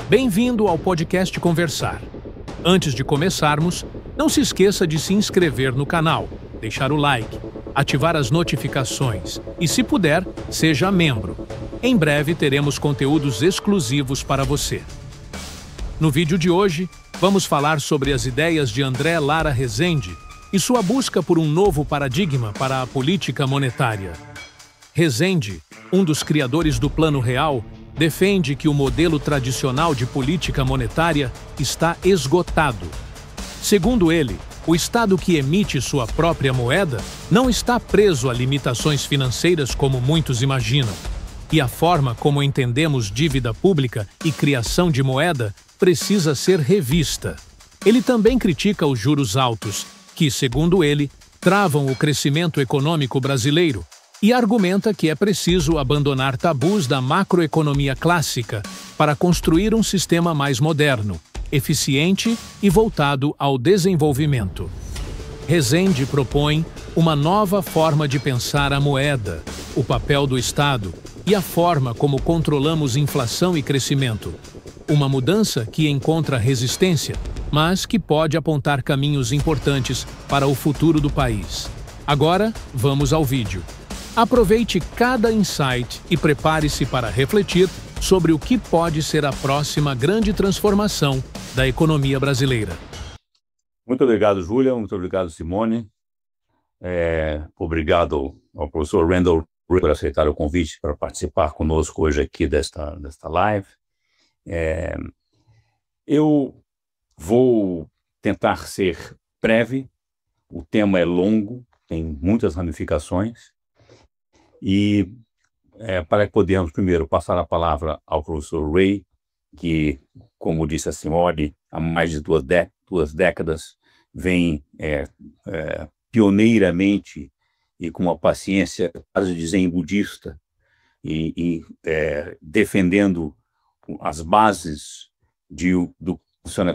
Bem-vindo ao podcast Conversar. Antes de começarmos, não se esqueça de se inscrever no canal, deixar o like, ativar as notificações e, se puder, seja membro. Em breve teremos conteúdos exclusivos para você. No vídeo de hoje, vamos falar sobre as ideias de André Lara Rezende e sua busca por um novo paradigma para a política monetária. Rezende, um dos criadores do Plano Real, defende que o modelo tradicional de política monetária está esgotado. Segundo ele, o Estado que emite sua própria moeda não está preso a limitações financeiras como muitos imaginam, e a forma como entendemos dívida pública e criação de moeda precisa ser revista. Ele também critica os juros altos, que, segundo ele, travam o crescimento econômico brasileiro, e argumenta que é preciso abandonar tabus da macroeconomia clássica para construir um sistema mais moderno, eficiente e voltado ao desenvolvimento. Rezende propõe uma nova forma de pensar a moeda, o papel do Estado e a forma como controlamos inflação e crescimento. Uma mudança que encontra resistência, mas que pode apontar caminhos importantes para o futuro do país. Agora, vamos ao vídeo. Aproveite cada insight e prepare-se para refletir sobre o que pode ser a próxima grande transformação da economia brasileira. Muito obrigado, Júlia. Muito obrigado, Simone. Obrigado ao professor Randall por aceitar o convite para participar conosco hoje aqui desta live. Eu vou tentar ser breve. O tema é longo, tem muitas ramificações. E para que podermos primeiro passar a palavra ao professor Ray, que, como disse a Simone, há mais de duas décadas vem pioneiramente e com uma paciência quase de zen budista e defendendo as bases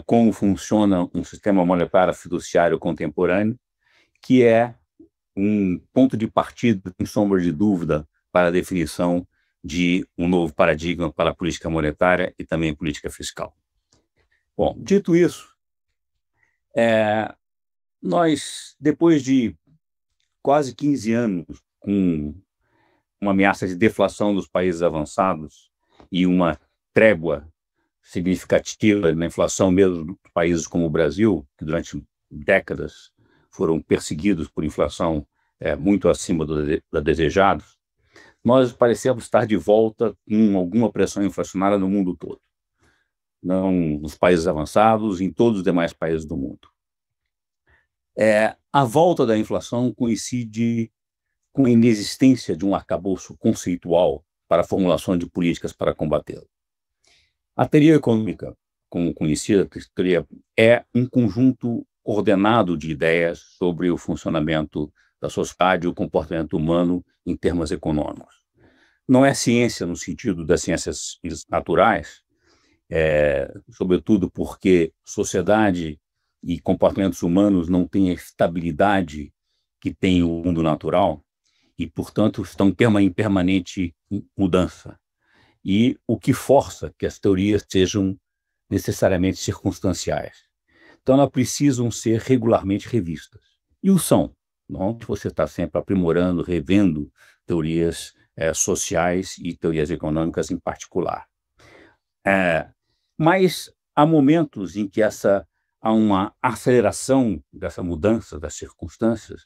como funciona um sistema monetário fiduciário contemporâneo, que é um ponto de partida, sem sombra de dúvida, para a definição de um novo paradigma para a política monetária e também política fiscal. Bom, dito isso, nós, depois de quase 15 anos com uma ameaça de deflação dos países avançados e uma trégua significativa na inflação mesmo de países como o Brasil, que durante décadas foram perseguidos por inflação muito acima da desejada, nós parecemos estar de volta com alguma pressão inflacionária no mundo todo. Não nos países avançados, em todos os demais países do mundo. A volta da inflação coincide com a inexistência de um arcabouço conceitual para a formulação de políticas para combatê-la. A teoria econômica, como conhecida, é um conjunto ordenado de ideias sobre o funcionamento da sociedade e o comportamento humano em termos econômicos. Não é ciência no sentido das ciências naturais, sobretudo porque sociedade e comportamentos humanos não têm a estabilidade que tem o mundo natural e, portanto, estão em permanente mudança. E o que força que as teorias sejam necessariamente circunstanciais. Então, elas precisam ser regularmente revistas. E o são. Não? Você está sempre aprimorando, revendo teorias sociais e teorias econômicas em particular. Mas há momentos em que há uma aceleração dessa mudança das circunstâncias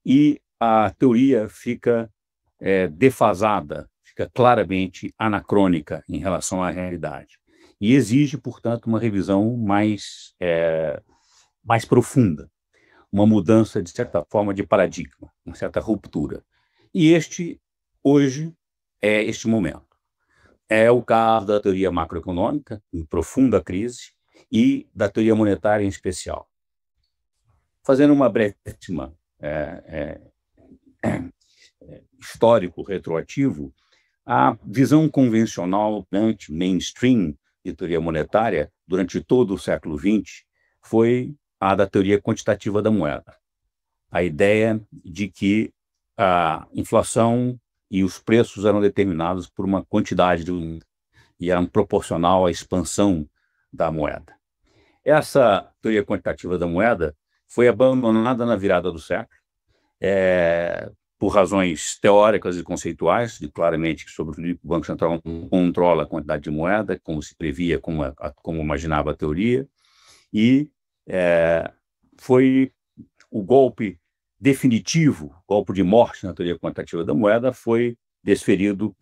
e a teoria fica defasada, fica claramente anacrônica em relação à realidade. E exige, portanto, uma revisão mais profunda, uma mudança, de certa forma, de paradigma, uma certa ruptura. E hoje, é este momento. É o caso da teoria macroeconômica, em profunda crise, e da teoria monetária em especial. Fazendo uma brevíssima histórico retroativo, a visão convencional, mainstream, de teoria monetária, durante todo o século XX, foi a da teoria quantitativa da moeda. A ideia de que a inflação e os preços eram determinados por uma quantidade e era proporcional à expansão da moeda. Essa teoria quantitativa da moeda foi abandonada na virada do século, por razões teóricas e conceituais, de claramente que sobre o Banco Central não controla a quantidade de moeda, como se previa, como imaginava a teoria, e foi o golpe definitivo, golpe de morte na teoria quantitativa da moeda, foi desferido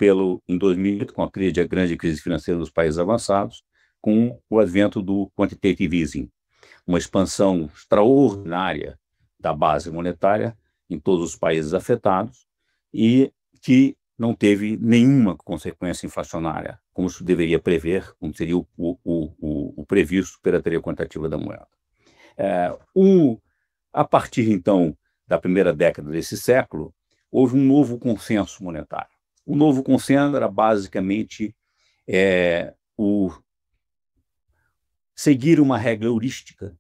em 2008, com a grande crise financeira dos países avançados, com o advento do quantitative easing, uma expansão extraordinária da base monetária em todos os países afetados e que não teve nenhuma consequência inflacionária, como se deveria prever, como seria o previsto pela teoria quantitativa da moeda. A partir, então, da primeira década desse século, houve um novo consenso monetário. O novo consenso era basicamente seguir uma regra heurística,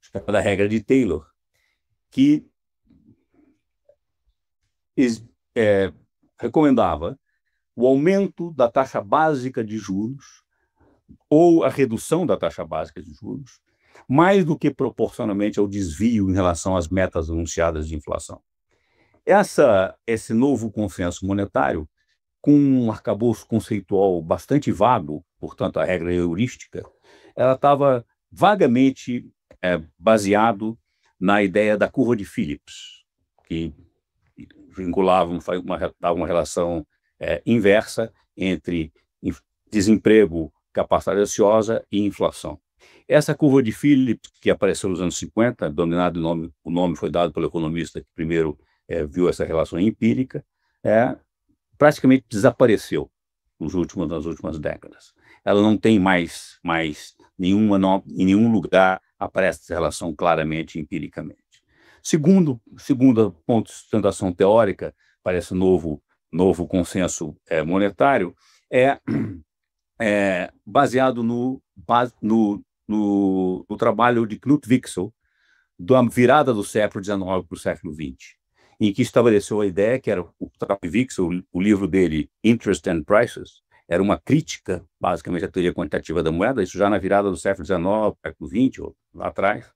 chamada regra de Taylor, que recomendava o aumento da taxa básica de juros ou a redução da taxa básica de juros, mais do que proporcionalmente ao desvio em relação às metas anunciadas de inflação. Esse novo consenso monetário, com um arcabouço conceitual bastante vago, portanto, a regra heurística, ela estava vagamente baseado na ideia da curva de Phillips, que dava uma relação inversa entre desemprego, capacidade ociosa e inflação. Essa curva de Phillips, que apareceu nos anos 50, o nome foi dado pelo economista que primeiro viu essa relação empírica, praticamente desapareceu nas últimas décadas. Ela não tem mais em nenhum lugar aparece essa relação claramente empiricamente. Segundo ponto de sustentação teórica para esse novo consenso monetário baseado no trabalho de Knut Wicksell, da virada do século XIX para o século XX, em que estabeleceu a ideia que era o Wicksell, o livro dele, Interest and Prices, era uma crítica, basicamente, à teoria quantitativa da moeda, isso já na virada do século XIX, século XX, ou lá atrás,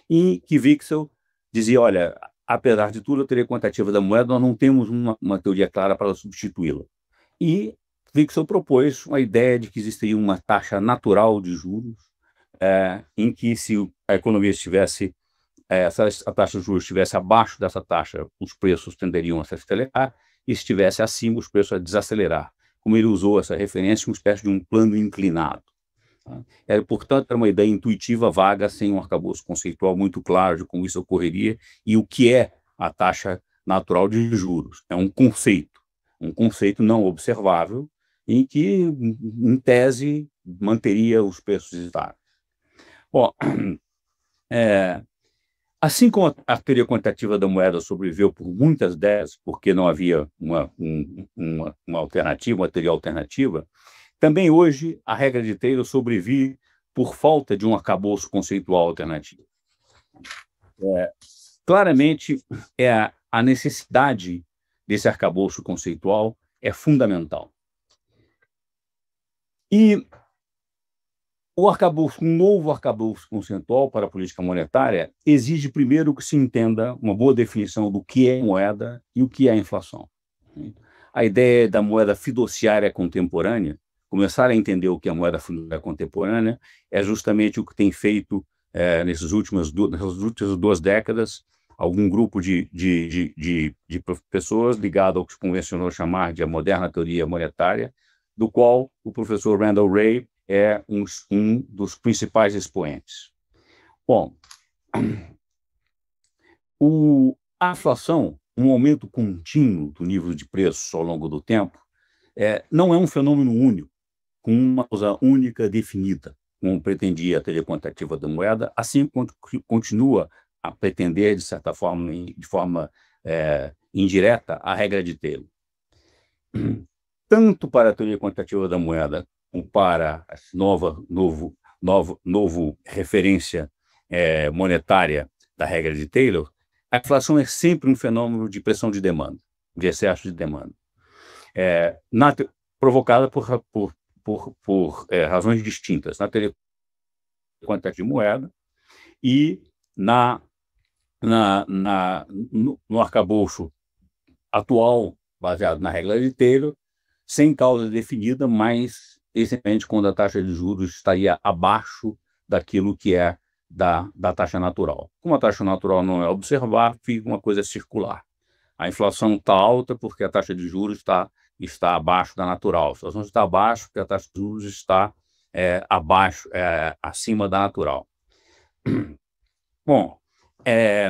e que Wicksell dizia, olha, apesar de tudo, a teoria quantitativa da moeda, nós não temos uma teoria clara para substituí-la. E Wicksell propôs a ideia de que existiria uma taxa natural de juros, em que se a economia estivesse, se a taxa de juros estivesse abaixo dessa taxa, os preços tenderiam a se acelerar, e se estivesse acima, os preços a desacelerar. Como ele usou essa referência, uma espécie de um plano inclinado. Portanto, era uma ideia intuitiva, vaga, sem um arcabouço conceitual muito claro de como isso ocorreria e o que é a taxa natural de juros. É um conceito não observável, em que, em tese, manteria os preços estáveis. Bom, assim como a teoria quantitativa da moeda sobreviveu por muitas décadas, porque não havia uma alternativa, uma teoria alternativa, também hoje a regra de Taylor sobrevive por falta de um arcabouço conceitual alternativo. Claramente, a necessidade desse arcabouço conceitual é fundamental. E um novo arcabouço conceitual para a política monetária exige primeiro que se entenda uma boa definição do que é moeda e o que é inflação. A ideia da moeda fiduciária contemporânea, começar a entender o que é a moeda fiduciária contemporânea, é justamente o que tem feito nessas últimas 2 décadas algum grupo de pessoas ligado ao que se convencionou chamar de a moderna teoria monetária, do qual o professor Randall Wray é um dos principais expoentes. Bom, a inflação, um aumento contínuo do nível de preços ao longo do tempo, não é um fenômeno único, com uma causa única definida, como pretendia a teoria quantitativa da moeda, assim como continua a pretender, de certa forma, de forma indireta, a regra de Taylor. Tanto para a teoria quantitativa da moeda como para a nova referência monetária da regra de Taylor, a inflação é sempre um fenômeno de pressão de demanda, de excesso de demanda, provocada razões distintas. Na teoria quantitativa de moeda e no arcabouço atual, baseado na regra de Taylor, sem causa definida, mas essencialmente quando a taxa de juros estaria abaixo daquilo que é da taxa natural. Como a taxa natural não é observar, fica uma coisa circular. A inflação está alta porque a taxa de juros está abaixo da natural. A inflação está abaixo porque a taxa de juros está acima da natural. Bom, a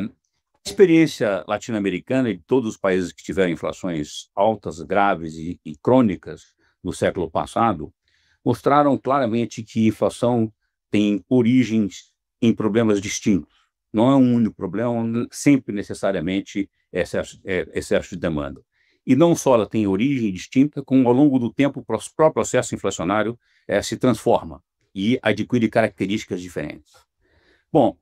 experiência latino-americana e de todos os países que tiveram inflações altas, graves e crônicas no século passado mostraram claramente que a inflação tem origens em problemas distintos. Não é um único problema, sempre necessariamente excesso de demanda. E não só ela tem origem distinta, como ao longo do tempo o próprio processo inflacionário se transforma e adquire características diferentes. Bom,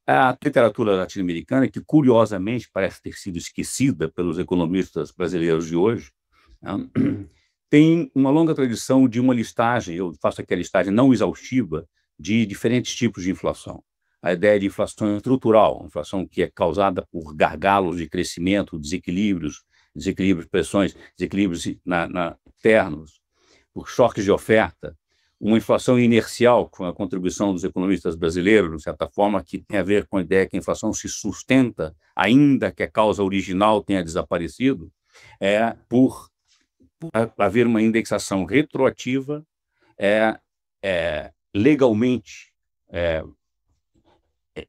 a literatura latino-americana, que curiosamente parece ter sido esquecida pelos economistas brasileiros de hoje, tem uma longa tradição de uma listagem, eu faço aqui a listagem não exaustiva, de diferentes tipos de inflação. A ideia de inflação estrutural, inflação que é causada por gargalos de crescimento, desequilíbrios, pressões, desequilíbrios internos, por choques de oferta, uma inflação inercial, com a contribuição dos economistas brasileiros, de certa forma, que tem a ver com a ideia que a inflação se sustenta, ainda que a causa original tenha desaparecido, por haver uma indexação retroativa legalmente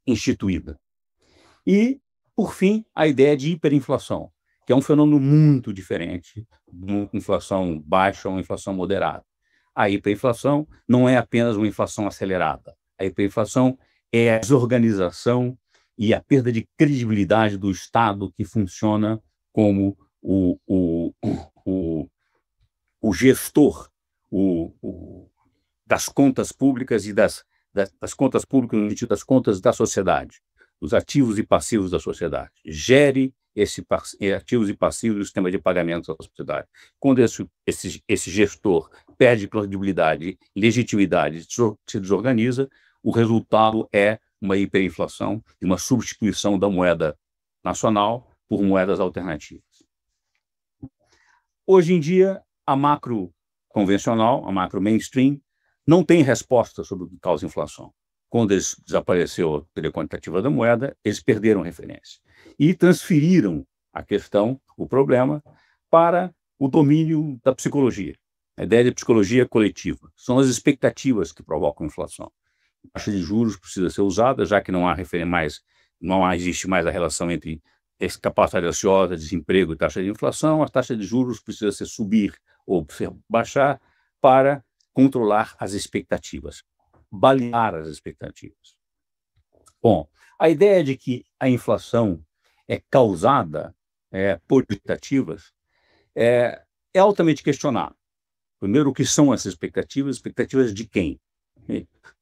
instituída. E, por fim, a ideia de hiperinflação, que é um fenômeno muito diferente de uma inflação baixa ou uma inflação moderada. A hiperinflação não é apenas uma inflação acelerada. A hiperinflação é a desorganização e a perda de credibilidade do Estado, que funciona como o gestor das contas públicas e das contas públicas no sentido das contas da sociedade, os ativos e passivos da sociedade. Gere ativos e passivos do sistema de pagamentos da sociedade. Quando esse gestor perde credibilidade e legitimidade, se desorganiza, o resultado é uma hiperinflação e uma substituição da moeda nacional por moedas alternativas. Hoje em dia, a macro convencional, a macro mainstream, não tem resposta sobre o que causa inflação. Quando desapareceu a teoria quantitativa da moeda, eles perderam referência e transferiram a questão, o problema, para o domínio da psicologia. A ideia de psicologia coletiva. São as expectativas que provocam a inflação. A taxa de juros precisa ser usada, já que não existe mais a relação entre capacidade ociosa, desemprego e taxa de inflação. A taxa de juros precisa ser subir ou baixar para controlar as expectativas, balear as expectativas. Bom, a ideia de que a inflação é causada por expectativas é altamente questionada. Primeiro, o que são essas expectativas? Expectativas de quem?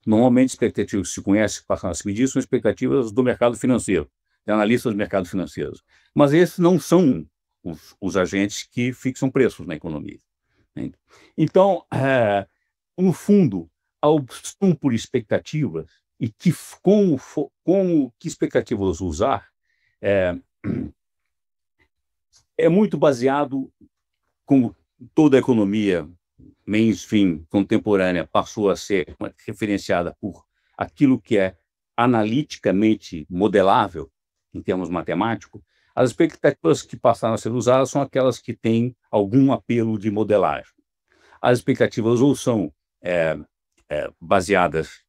Normalmente, expectativas que se conhecem, passam a se medir, são expectativas do mercado financeiro, de analistas do mercado financeiro. Mas esses não são os agentes que fixam preços na economia. Então, no fundo, a opção por expectativas e que expectativas usar é muito baseado, como toda a economia mainstream contemporânea passou a ser referenciada por aquilo que é analiticamente modelável em termos matemáticos. As expectativas que passaram a ser usadas são aquelas que têm algum apelo de modelagem. As expectativas ou são baseadas,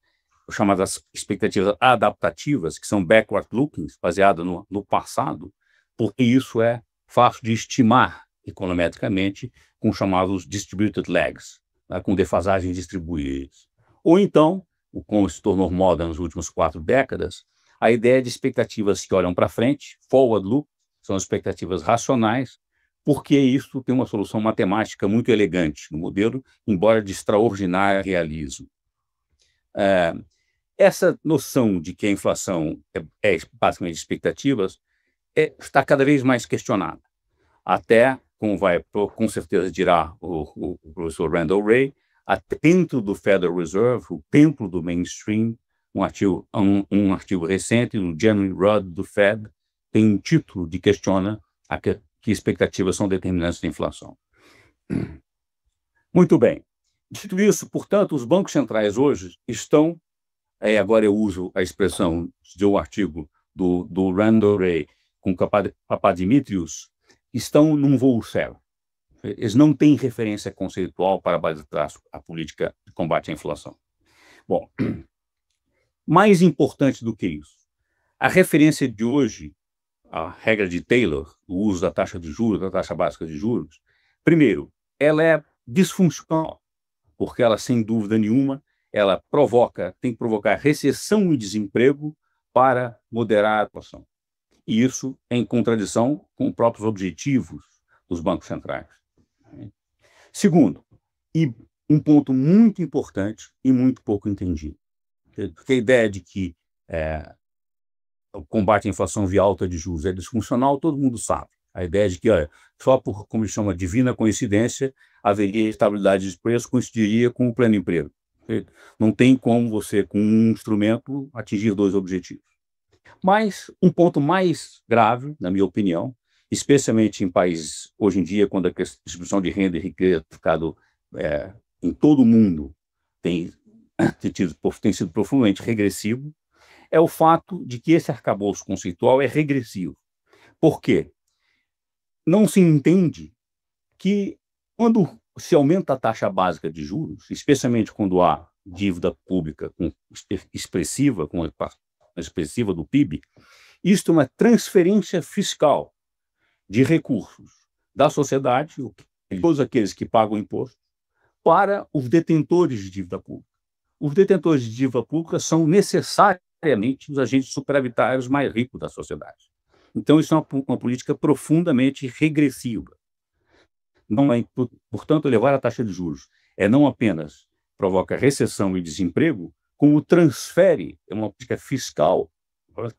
chamadas expectativas adaptativas, que são backward-looking, baseadas no passado, porque isso é fácil de estimar econometricamente com chamados distributed lags, com defasagens distribuídas. Ou então, como se tornou moda nas últimas 4 décadas, a ideia de expectativas que olham para frente, forward-look, são expectativas racionais, porque isso tem uma solução matemática muito elegante no modelo, embora de extraordinário realismo. Essa noção de que a inflação é basicamente expectativas está cada vez mais questionada. Até, como com certeza dirá o professor Randall Wray, até dentro do Federal Reserve, o templo do mainstream, um artigo recente do Jeremy Rudd, do Fed, tem um título que questiona que expectativas são determinantes da inflação. Muito bem. Dito isso, portanto, os bancos centrais hoje estão, agora eu uso a expressão de um artigo do Randall Wray com Papadimitrios, estão num voo cego. Eles não têm referência conceitual para balizar a política de combate à inflação. Bom, mais importante do que isso, a referência de hoje, a regra de Taylor, o uso da taxa de juros, da taxa básica de juros, primeiro, ela é disfuncional, porque ela, sem dúvida nenhuma, ela tem que provocar recessão e desemprego para moderar a inflação. E isso é em contradição com os próprios objetivos dos bancos centrais. Segundo, e um ponto muito importante e muito pouco entendido, porque a ideia de que o combate à inflação via alta de juros é disfuncional, todo mundo sabe. A ideia de que, olha, só por, como se chama, divina coincidência, haveria estabilidade de preço, coincidiria com o pleno emprego. Não tem como você, com um instrumento, atingir dois objetivos. Mas um ponto mais grave, na minha opinião, especialmente em países, hoje em dia, quando a distribuição de renda e riqueza ficado em todo o mundo tem sido profundamente regressivo, é o fato de que esse arcabouço conceitual é regressivo. Por quê? Não se entende que, quando se aumenta a taxa básica de juros, especialmente quando há dívida pública expressiva do PIB, isto é uma transferência fiscal de recursos da sociedade, todos aqueles que pagam imposto, para os detentores de dívida pública. Os detentores de dívida pública são necessariamente os agentes superavitários mais ricos da sociedade. Então, isso é uma política profundamente regressiva. Não é, portanto, elevar a taxa de juros não apenas provoca recessão e desemprego, como é uma política fiscal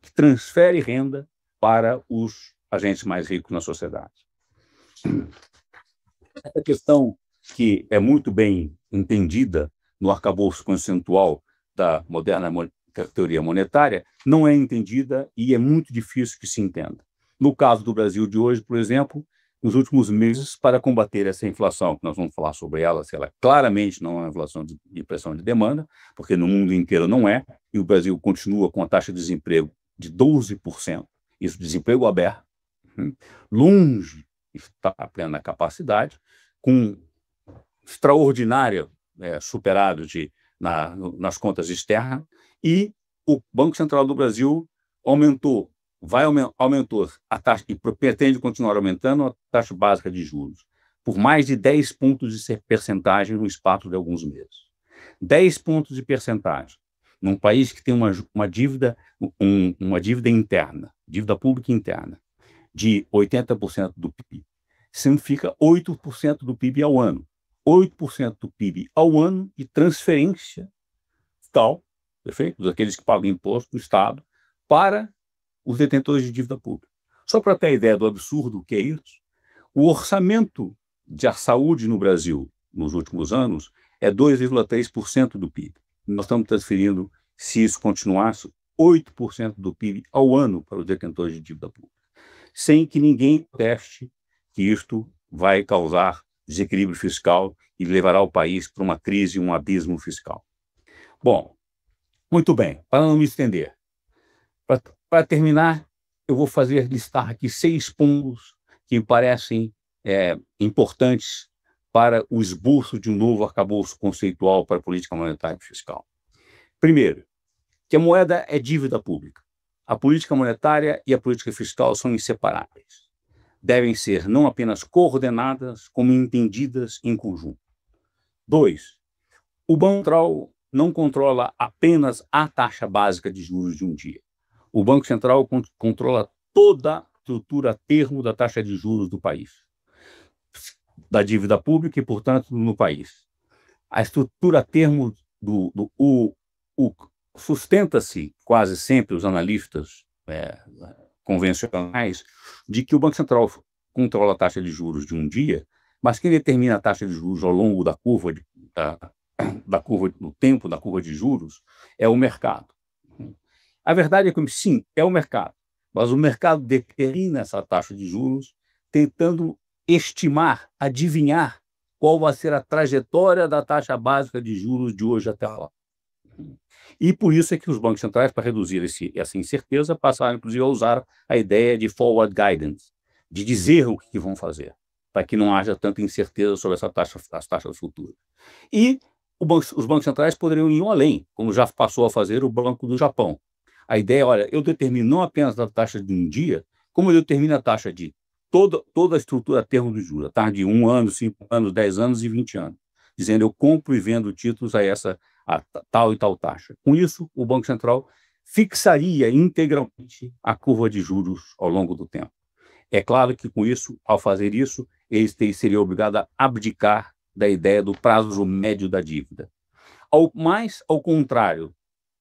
que transfere renda para os agentes mais ricos na sociedade. Essa questão, que é muito bem entendida no arcabouço conceitual da moderna teoria monetária, não é entendida e é muito difícil que se entenda. No caso do Brasil de hoje, por exemplo, nos últimos meses, para combater essa inflação, que nós vamos falar sobre ela, se ela claramente não é uma inflação de pressão de demanda, porque no mundo inteiro não é, e o Brasil continua com a taxa de desemprego de 12%, isso desemprego aberto, longe de estar a plena capacidade, com extraordinário superado nas contas externas, e o Banco Central do Brasil aumentou a taxa, e pretende continuar aumentando a taxa básica de juros, por mais de 10 pontos de percentagem no espaço de alguns meses. 10 pontos de percentagem, num país que tem uma dívida interna, dívida pública interna, de 80% do PIB, significa 8% do PIB ao ano. 8% do PIB ao ano de transferência fiscal, perfeito? Daqueles que pagam imposto do Estado, para os detentores de dívida pública. Só para ter a ideia do absurdo que é isso, o orçamento de saúde no Brasil, nos últimos anos, é 2,3% do PIB. Nós estamos transferindo, se isso continuasse, 8% do PIB ao ano para os detentores de dívida pública, sem que ninguém teste que isto vai causar desequilíbrio fiscal e levará o país para uma crise, um abismo fiscal. Bom, muito bem, para não me estender, para terminar, eu vou listar aqui 6 pontos que me parecem importantes para o esboço de um novo arcabouço conceitual para a política monetária e fiscal. Primeiro, que a moeda é dívida pública. A política monetária e a política fiscal são inseparáveis. Devem ser não apenas coordenadas, como entendidas em conjunto. 2. O Banco Central não controla apenas a taxa básica de juros de um dia. O Banco Central controla toda a estrutura a termo da taxa de juros do país, da dívida pública e, portanto, no país. A estrutura a termo sustenta-se quase sempre os analistas convencionais de que o Banco Central controla a taxa de juros de um dia, Mas quem determina a taxa de juros ao longo da curva, da curva no tempo, da curva de juros, é o mercado. A verdade é que, sim, é o mercado, mas o mercado determina essa taxa de juros tentando estimar, adivinhar qual vai ser a trajetória da taxa básica de juros de hoje até lá. E por isso é que os bancos centrais, para reduzir essa incerteza, passaram, inclusive, a usar a ideia de forward guidance, de dizer o que vão fazer, para que não haja tanta incerteza sobre as taxas futuras. E os bancos centrais poderiam ir além, como já passou a fazer o Banco do Japão. A ideia, olha, eu determino não apenas a taxa de um dia, como eu determino a taxa de toda a estrutura a termo de juros, a taxa de 1 ano, 5 anos, 10 anos e 20 anos, dizendo eu compro e vendo títulos a tal e tal taxa. Com isso, o Banco Central fixaria integralmente a curva de juros ao longo do tempo. É claro que, com isso, ao fazer isso, eles seriam obrigados a abdicar da ideia do prazo médio da dívida. Ao contrário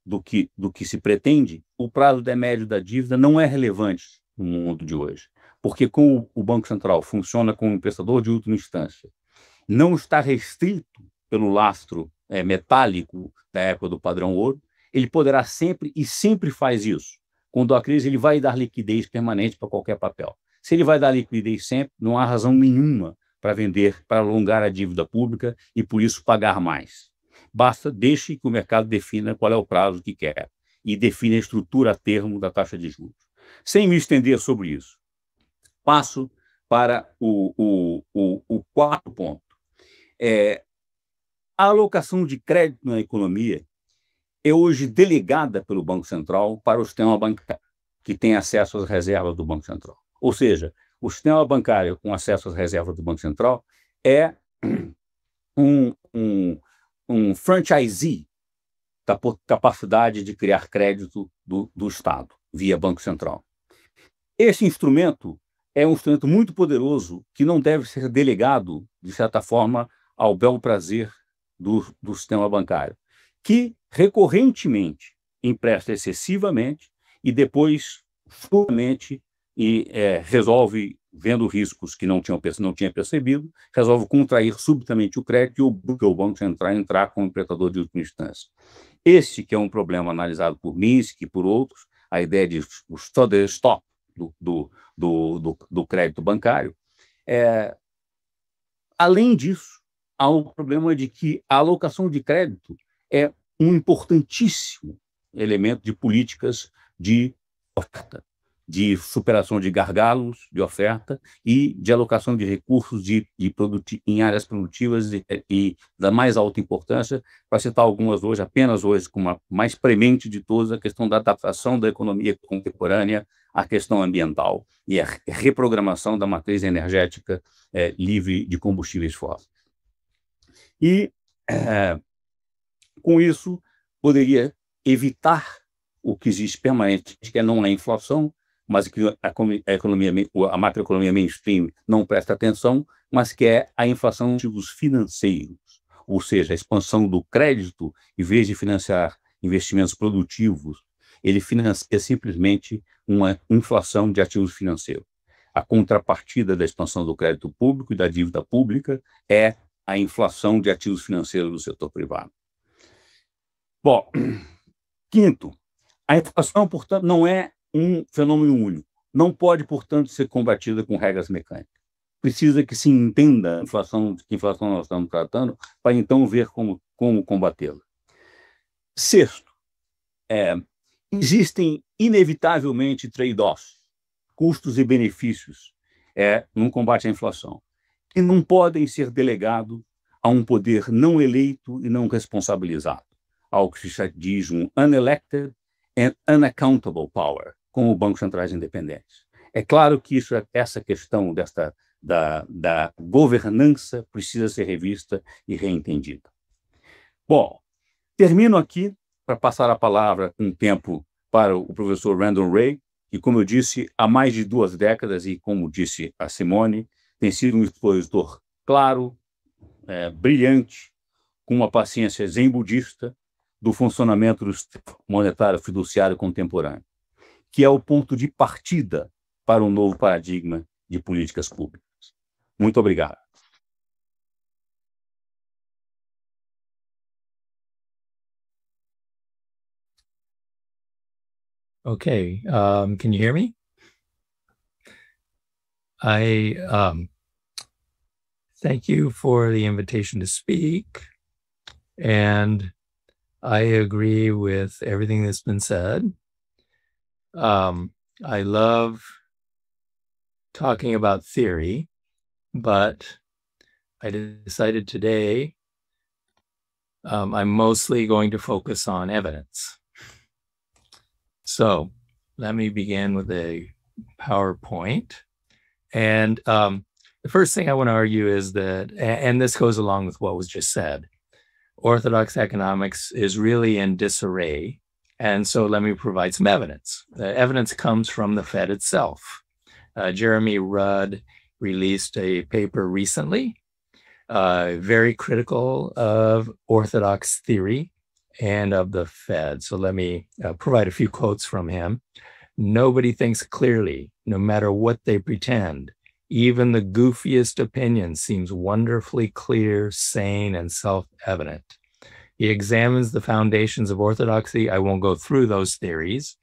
do que se pretende, o prazo médio da dívida não é relevante no mundo de hoje, porque como o Banco Central funciona como um prestador de última instância, não está restrito pelo lastro metálico da época do padrão ouro, ele poderá sempre, e sempre faz isso, quando há crise, ele vai dar liquidez permanente para qualquer papel. Se ele vai dar liquidez sempre, não há razão nenhuma para vender, para alongar a dívida pública e, por isso, pagar mais. Deixe que o mercado defina qual é o prazo que quer e define a estrutura a termo da taxa de juros. Sem me estender sobre isso, passo para o quarto ponto. A alocação de crédito na economia é hoje delegada pelo Banco Central para o sistema bancário, que tem acesso às reservas do Banco Central. Ou seja, o sistema bancário com acesso às reservas do Banco Central é um franchisee da capacidade de criar crédito do Estado, via Banco Central. Esse instrumento é um instrumento muito poderoso que não deve ser delegado, de certa forma, ao bel prazer do sistema bancário, que recorrentemente empresta excessivamente e depois, futuramente, resolve, vendo riscos que não tinha percebido, resolve contrair subitamente o crédito e obriga o Banco Central a entrar como prestador de última instância. Esse que é um problema analisado por Minsky e por outros, a ideia de o study stop do crédito bancário. Além disso, há um problema de que a alocação de crédito é um importantíssimo elemento de políticas de oferta, de superação de gargalos de oferta e de alocação de recursos em áreas produtivas e da mais alta importância, para citar algumas hoje, apenas hoje, como a mais premente de todas, a questão da adaptação da economia contemporânea à questão ambiental e a reprogramação da matriz energética livre de combustíveis fósseis. E, com isso, poderia evitar o que existe permanente, que é não a inflação, mas que a macroeconomia mainstream não presta atenção, mas que é a inflação de ativos financeiros, ou seja, a expansão do crédito, em vez de financiar investimentos produtivos, ele financia simplesmente uma inflação de ativos financeiros. A contrapartida da expansão do crédito público e da dívida pública é a inflação de ativos financeiros do setor privado. Bom, quinto, a inflação, portanto, não é um fenômeno único. Não pode, portanto, ser combatida com regras mecânicas. Precisa que se entenda a inflação, que inflação nós estamos tratando, para então ver como combatê-la. Sexto, existem inevitavelmente trade-offs, custos e benefícios no combate à inflação, que não podem ser delegados a um poder não eleito e não responsabilizado, ao que se diz um unelected and unaccountable power, como bancos centrais independentes. É claro que essa questão da governança precisa ser revista e reentendida. Bom, termino aqui para passar a palavra com tempo para o professor Randall Wray, que, como eu disse, há mais de 2 décadas, e como disse a Simone, tem sido um expositor claro, brilhante, com uma paciência zen budista do funcionamento do sistema monetário fiduciário contemporâneo, que é o ponto de partida para um novo paradigma de políticas públicas. Muito obrigado. Okay, can you hear me? I thank you for the invitation to speak, and I agree with everything that's been said. I love talking about theory, but I decided today I'm mostly going to focus on evidence. So let me begin with a PowerPoint. And the first thing I want to argue is that, and this goes along with what was just said, orthodox economics is really in disarray. And so let me provide some evidence. The evidence comes from the Fed itself. Jeremy Rudd released a paper recently, very critical of orthodox theory and of the Fed. So let me provide a few quotes from him. Nobody thinks clearly, no matter what they pretend. Even the goofiest opinion seems wonderfully clear, sane, and self-evident. He examines the foundations of orthodoxy. I won't go through those theories,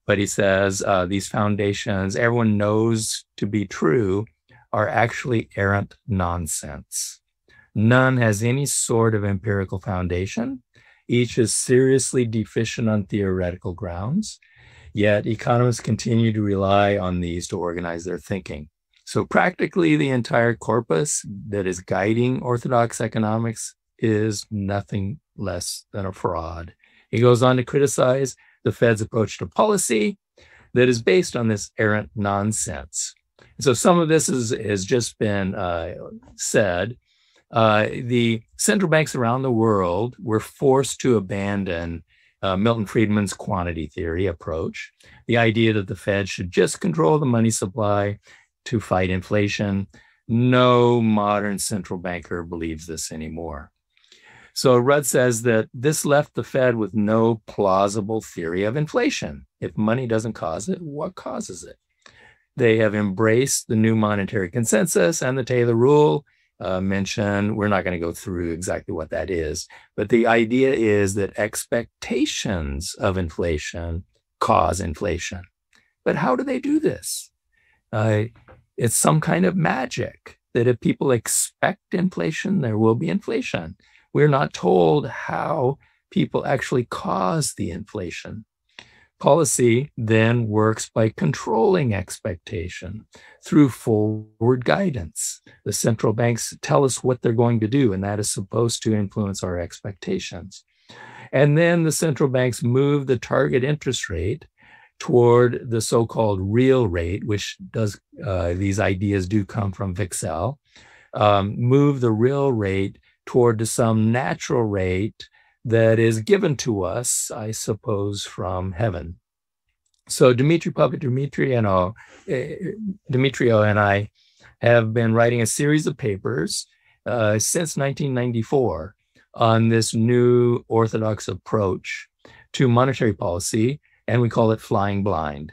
but he says these foundations, everyone knows to be true, are actually errant nonsense. None has any sort of empirical foundation. Each is seriously deficient on theoretical grounds. Yet economists continue to rely on these to organize their thinking. So practically the entire corpus that is guiding orthodox economics is nothing less than a fraud. He goes on to criticize the Fed's approach to policy that is based on this errant nonsense. So some of this has just been said. The central banks around the world were forced to abandon Milton Friedman's quantity theory approach, the idea that the Fed should just control the money supply to fight inflation. No modern central banker believes this anymore. So Rudd says that this left the Fed with no plausible theory of inflation. If money doesn't cause it, what causes it? They have embraced the new monetary consensus and the Taylor rule. Mentioned, we're not going to go through exactly what that is, but the idea is that expectations of inflation cause inflation. But how do they do this? It's some kind of magic that if people expect inflation, there will be inflation. We're not told how people actually cause the inflation. Policy then works by controlling expectation through forward guidance. The central banks tell us what they're going to do, and that is supposed to influence our expectations. And then the central banks move the target interest rate toward the so-called real rate, which does these ideas do come from Wicksell, move the real rate toward some natural rate that is given to us, I suppose, from heaven. So Dimitri Papadimitriou and I have been writing a series of papers since 1994 on this new orthodox approach to monetary policy, and we call it flying blind.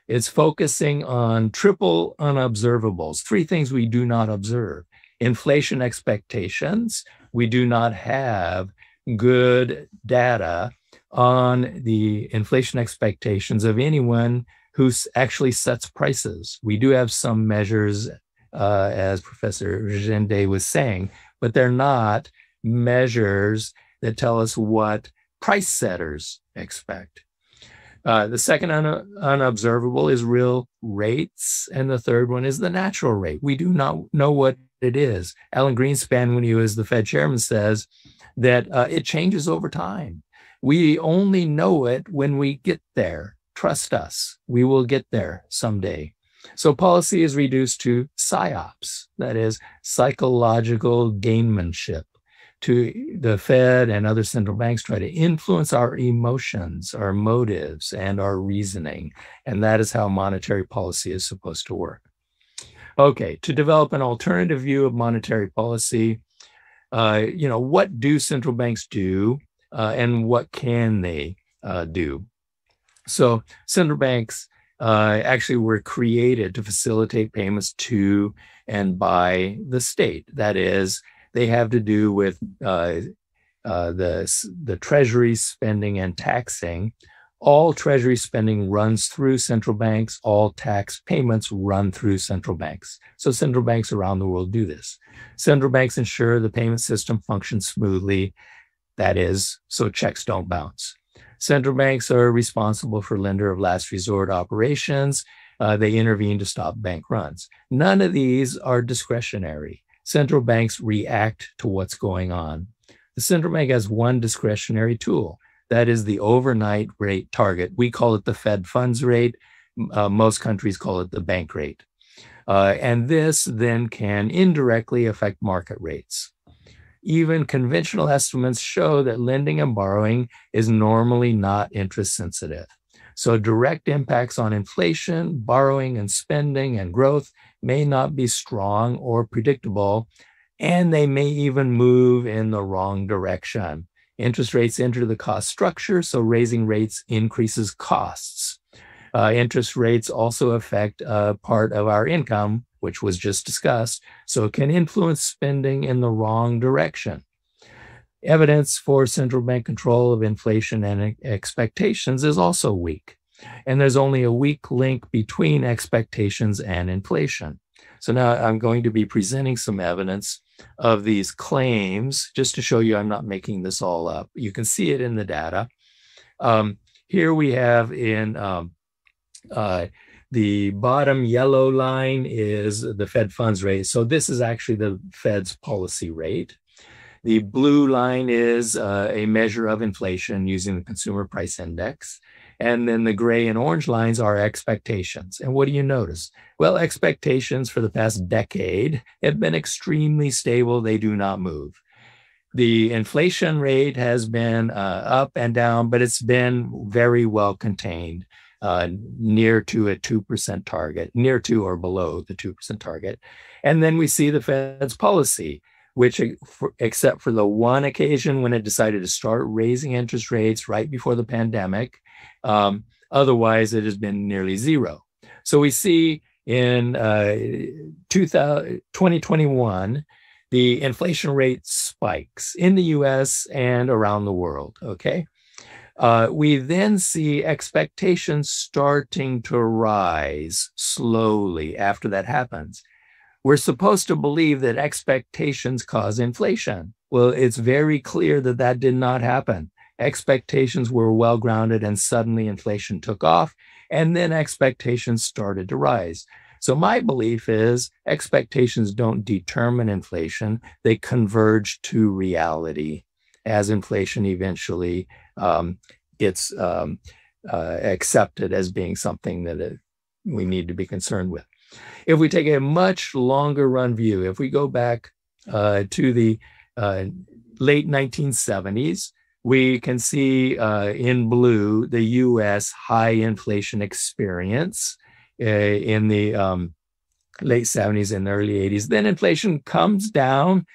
It's focusing on triple unobservables, three things we do not observe. Inflation expectations, we do not have good data on the inflation expectations of anyone who actually sets prices. We do have some measures, as Professor Gende was saying, but they're not measures that tell us what price setters expect. The second unobservable is real rates, and the third one is the natural rate. We do not know what it is. Alan Greenspan, when he was the Fed chairman, says that it changes over time. We only know it when we get there. Trust us, we will get there someday. So policy is reduced to psyops, that is psychological gainmanship. To the Fed and other central banks try to influence our emotions, our motives, and our reasoning. And that is how monetary policy is supposed to work. Okay, to develop an alternative view of monetary policy, what do central banks do and what can they do? So central banks actually were created to facilitate payments to and by the state. That is, they have to do with the treasury spending and taxing All treasury spending runs through central banks. All tax payments run through central banks. So central banks around the world do this. Central banks ensure the payment system functions smoothly. That is, so checks don't bounce. Central banks are responsible for lender of last resort operations. They intervene to stop bank runs. None of these are discretionary. Central banks react to what's going on. The central bank has one discretionary tool. That is the overnight rate target. We call it the Fed funds rate. Most countries call it the bank rate. And this then can indirectly affect market rates. Even conventional estimates show that lending and borrowing is normally not interest sensitive. So direct impacts on inflation, borrowing and spending and growth may not be strong or predictable, and they may even move in the wrong direction. Interest rates enter the cost structure, so raising rates increases costs. Interest rates also affect part of our income, which was just discussed, so it can influence spending in the wrong direction. Evidence for central bank control of inflation and expectations is also weak. And there's only a weak link between expectations and inflation. So now I'm going to be presenting some evidence of these claims, just to show you I'm not making this all up. You can see it in the data. Here we have in the bottom yellow line is the Fed funds rate. So this is actually the Fed's policy rate. The blue line is a measure of inflation using the Consumer Price Index. And then the gray and orange lines are expectations. And what do you notice? Well, expectations for the past decade have been extremely stable. They do not move. The inflation rate has been up and down, but it's been very well contained, near to a 2% target, near to or below the 2% target. And then we see the Fed's policy, which, except for the one occasion when it decided to start raising interest rates right before the pandemic, otherwise it has been nearly zero. So we see in 2021, the inflation rate spikes in the US and around the world, okay? We then see expectations starting to rise slowly after that happens. We're supposed to believe that expectations cause inflation. Well, it's very clear that that did not happen. Expectations were well grounded and suddenly inflation took off, and then expectations started to rise. So my belief is expectations don't determine inflation, they converge to reality as inflation eventually gets accepted as being something that we need to be concerned with. If we take a much longer run view, if we go back to the late 1970s, we can see in blue the US high inflation experience in the late 70s and early 80s. Then inflation comes down,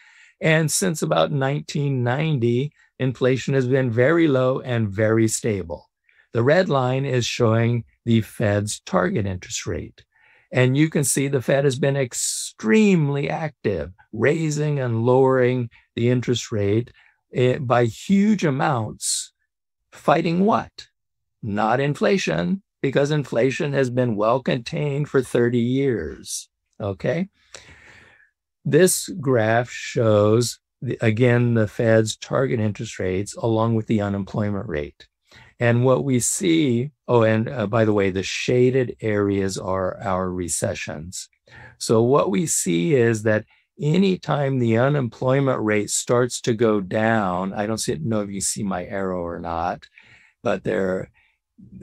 and since about 1990, inflation has been very low and very stable. The red line is showing the Fed's target interest rate. And you can see the Fed has been extremely active, raising and lowering the interest rate by huge amounts. Fighting what? Not inflation, because inflation has been well contained for 30 years, okay? This graph shows, again, the Fed's target interest rates along with the unemployment rate. And what we see, and by the way, the shaded areas are our recessions. So what we see is that anytime the unemployment rate starts to go down, I don't know if you see my arrow or not, but the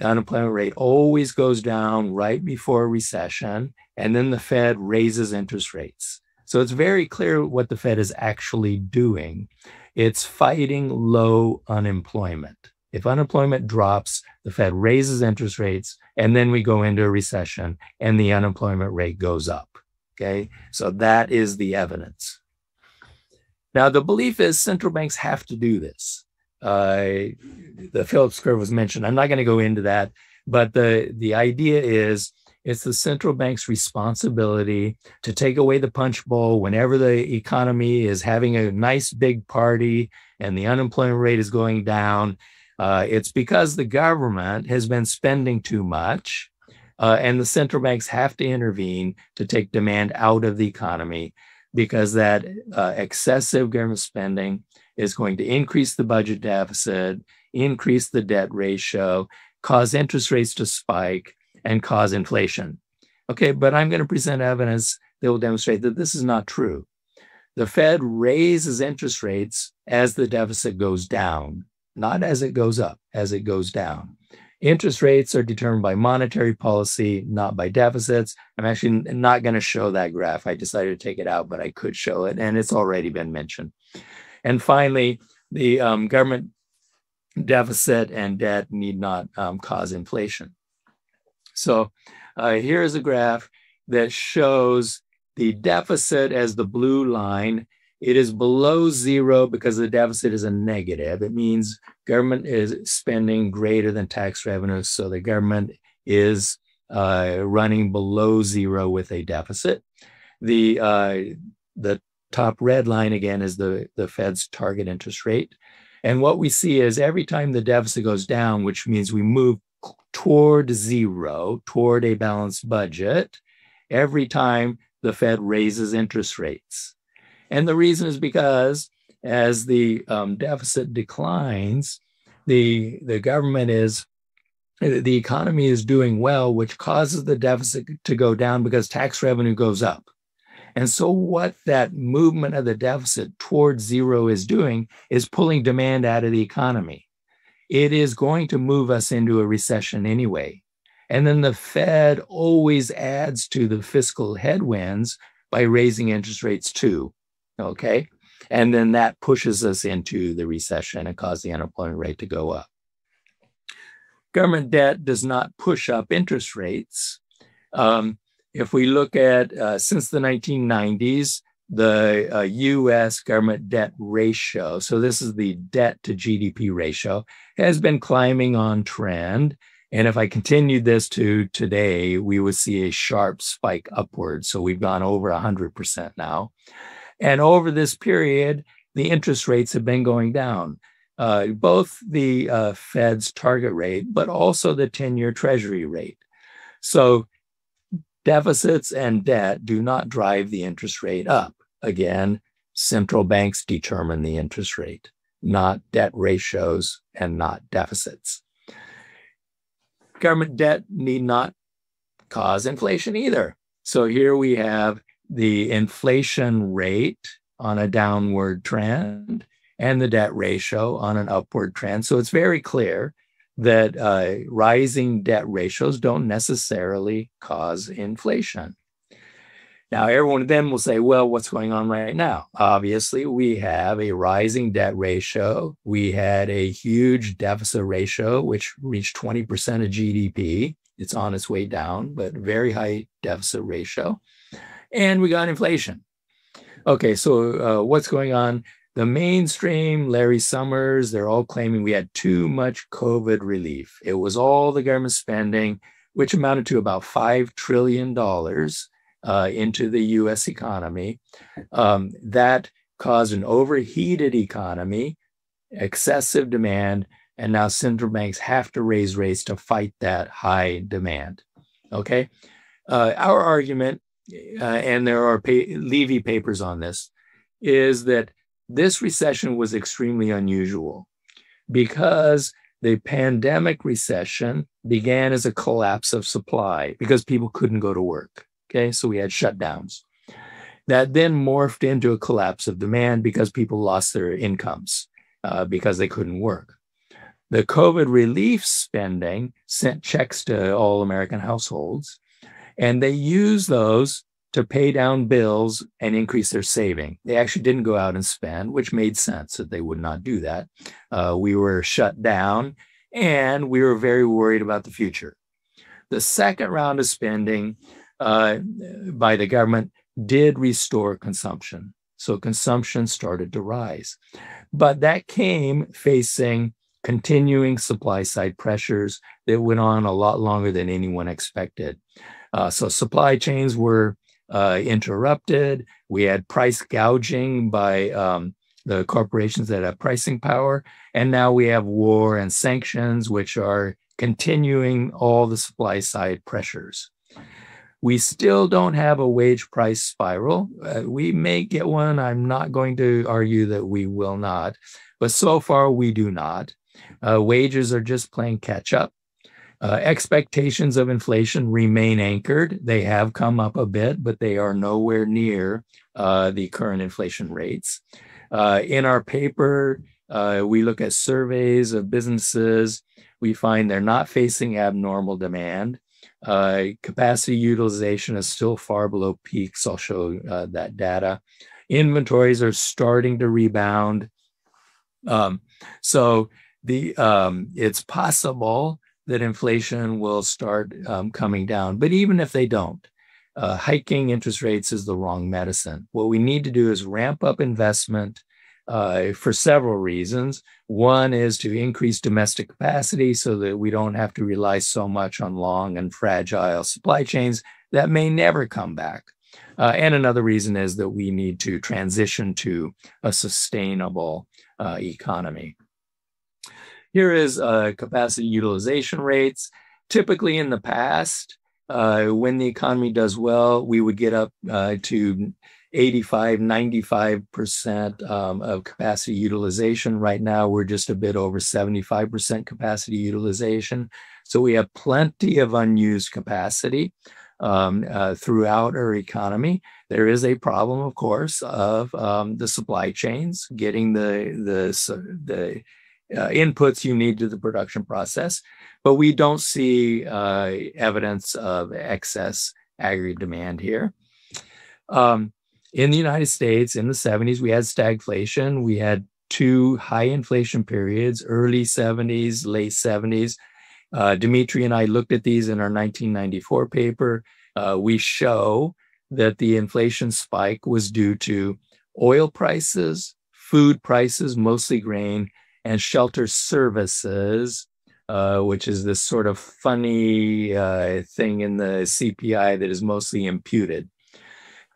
unemployment rate always goes down right before a recession, and then the Fed raises interest rates. So it's very clear what the Fed is actually doing. It's fighting low unemployment. If unemployment drops, the Fed raises interest rates, and then we go into a recession and the unemployment rate goes up, okay? So that is the evidence. Now, the belief is central banks have to do this. The Phillips curve was mentioned. I'm not going to go into that, but the idea is it's the central bank's responsibility to take away the punch bowl whenever the economy is having a nice big party and the unemployment rate is going down. It's because the government has been spending too much, and the central banks have to intervene to take demand out of the economy, because that excessive government spending is going to increase the budget deficit, increase the debt ratio, cause interest rates to spike, and cause inflation. Okay, but I'm going to present evidence that will demonstrate that this is not true. The Fed raises interest rates as the deficit goes down, not as it goes up, as it goes down. Interest rates are determined by monetary policy, not by deficits. I'm actually not going to show that graph. I decided to take it out, but I could show it, and it's already been mentioned. And finally, the government deficit and debt need not cause inflation. So here's a graph that shows the deficit as the blue line. It is below zero because the deficit is a negative. It means government is spending greater than tax revenues, so the government is running below zero with a deficit. The top red line, again, is the Fed's target interest rate. And what we see is every time the deficit goes down, which means we move toward zero, toward a balanced budget, every time the Fed raises interest rates. And the reason is because as the deficit declines, the economy is doing well, which causes the deficit to go down because tax revenue goes up. And so what that movement of the deficit towards zero is doing is pulling demand out of the economy. It is going to move us into a recession anyway. And then the Fed always adds to the fiscal headwinds by raising interest rates too, okay? And then that pushes us into the recession and causes the unemployment rate to go up. Government debt does not push up interest rates. If we look at, since the 1990s, the US government debt ratio, so this is the debt to GDP ratio, has been climbing on trend. And if I continued this to today, we would see a sharp spike upward. So we've gone over 100% now. And over this period, the interest rates have been going down, both the Fed's target rate, but also the 10-year Treasury rate. So deficits and debt do not drive the interest rate up. Again, central banks determine the interest rate, not debt ratios and not deficits. Government debt need not cause inflation either. So here we have the inflation rate on a downward trend and the debt ratio on an upward trend. So it's very clear that rising debt ratios don't necessarily cause inflation. Now, everyone then will say, well, what's going on right now? Obviously, we have a rising debt ratio. We had a huge deficit ratio, which reached 20% of GDP. It's on its way down, but very high deficit ratio. And we got inflation. Okay, so what's going on? The mainstream, Larry Summers, they're all claiming we had too much COVID relief. It was all the government spending, which amounted to about $5 trillion into the US economy. That caused an overheated economy, excessive demand, and now central banks have to raise rates to fight that high demand. Okay? Our argument, and there are Levy papers on this, is that this recession was extremely unusual because the pandemic recession began as a collapse of supply because people couldn't go to work. Okay, so we had shutdowns. That then morphed into a collapse of demand because people lost their incomes because they couldn't work. The COVID relief spending sent checks to all American households, and they used those to pay down bills and increase their saving. They actually didn't go out and spend, which made sense that they would not do that. We were shut down, and we were very worried about the future. The second round of spending by the government did restore consumption. So consumption started to rise. But that came facing continuing supply side pressures that went on a lot longer than anyone expected. So supply chains were interrupted. We had price gouging by the corporations that have pricing power. And now we have war and sanctions, which are continuing all the supply side pressures. We still don't have a wage price spiral. We may get one. I'm not going to argue that we will not, but so far we do not. Wages are just playing catch up. Expectations of inflation remain anchored. They have come up a bit, but they are nowhere near the current inflation rates. In our paper, we look at surveys of businesses. We find they're not facing abnormal demand. Capacity utilization is still far below peaks. I'll show that data. Inventories are starting to rebound. So it's possible that inflation will start coming down. But even if they don't, hiking interest rates is the wrong medicine. What we need to do is ramp up investment for several reasons. One is to increase domestic capacity so that we don't have to rely so much on long and fragile supply chains that may never come back. And another reason is that we need to transition to a sustainable economy. Here is capacity utilization rates. Typically in the past, when the economy does well, we would get up to 85, 95% of capacity utilization. Right now, we're just a bit over 75% capacity utilization. So we have plenty of unused capacity throughout our economy. There is a problem, of course, of the supply chains, getting the inputs you need to the production process, but we don't see evidence of excess aggregate demand here. In the United States, in the 70s, we had stagflation. We had two high inflation periods, early 70s, late 70s. Dimitri and I looked at these in our 1994 paper. We show that the inflation spike was due to oil prices, food prices, mostly grain, and shelter services, which is this sort of funny thing in the CPI that is mostly imputed.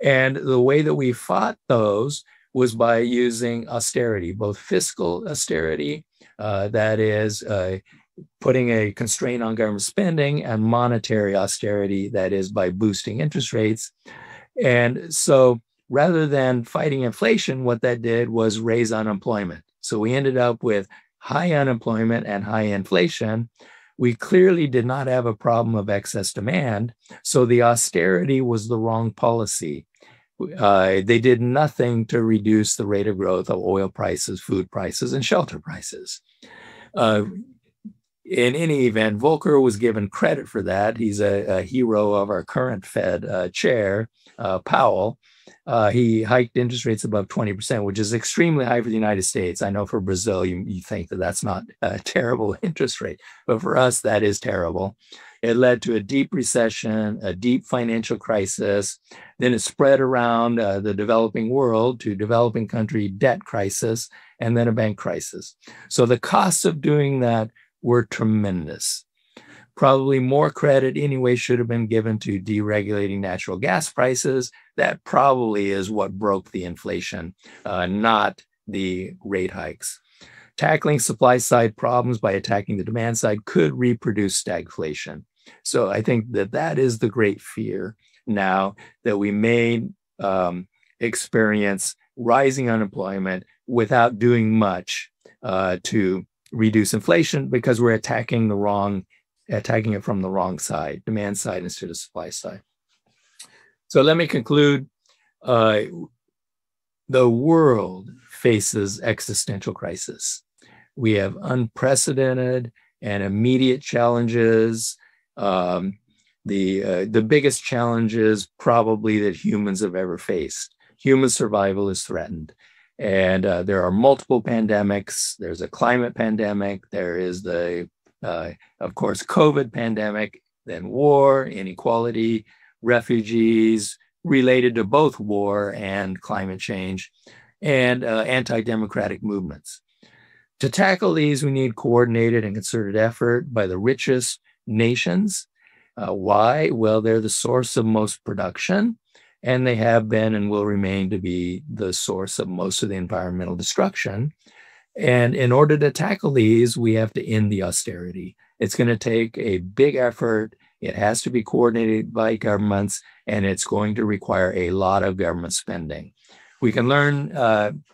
And the way that we fought those was by using austerity, both fiscal austerity, that is putting a constraint on government spending, and monetary austerity, that is by boosting interest rates. And so rather than fighting inflation, what that did was raise unemployment. So we ended up with high unemployment and high inflation. We clearly did not have a problem of excess demand. So the austerity was the wrong policy. They did nothing to reduce the rate of growth of oil prices, food prices, and shelter prices. In any event, Volcker was given credit for that. He's a hero of our current Fed chair, Powell. He hiked interest rates above 20%, which is extremely high for the United States. I know for Brazil, you think that that's not a terrible interest rate, but for us, that is terrible. It led to a deep recession, a deep financial crisis. Then it spread around the developing world to developing country debt crisis, and then a bank crisis. So the costs of doing that were tremendous. Probably more credit anyway should have been given to deregulating natural gas prices. That probably is what broke the inflation, not the rate hikes. Tackling supply side problems by attacking the demand side could reproduce stagflation. So I think that that is the great fear now, that we may experience rising unemployment without doing much to reduce inflation, because we're attacking it from the wrong side, demand side instead of supply side. So let me conclude. The world faces existential crisis. We have unprecedented and immediate challenges. The biggest challenges probably that humans have ever faced. Human survival is threatened. And there are multiple pandemics. There's a climate pandemic. There is the, of course, COVID pandemic, then war, inequality, refugees related to both war and climate change, and anti-democratic movements. To tackle these, we need coordinated and concerted effort by the richest nations. Why? Well, they're the source of most production. and they have been and will remain to be the source of most of the environmental destruction. And in order to tackle these, we have to end the austerity. It's going to take a big effort. It has to be coordinated by governments, and it's going to require a lot of government spending. We can learn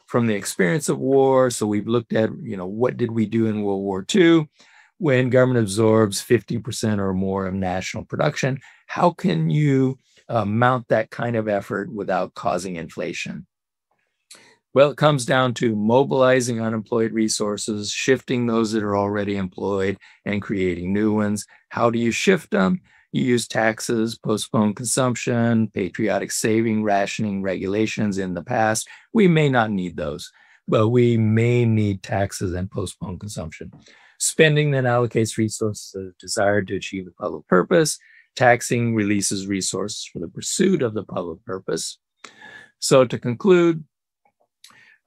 from the experience of war. So we've looked at, what did we do in World War II? When government absorbs 50% or more of national production, how can you mount that kind of effort without causing inflation? Well, it comes down to mobilizing unemployed resources, shifting those that are already employed, and creating new ones. How do you shift them? You use taxes, postpone consumption, patriotic saving, rationing regulations in the past. We may not need those, but we may need taxes and postpone consumption. Spending then allocates resources desired to achieve the public purpose. Taxing releases resources for the pursuit of the public purpose. So to conclude,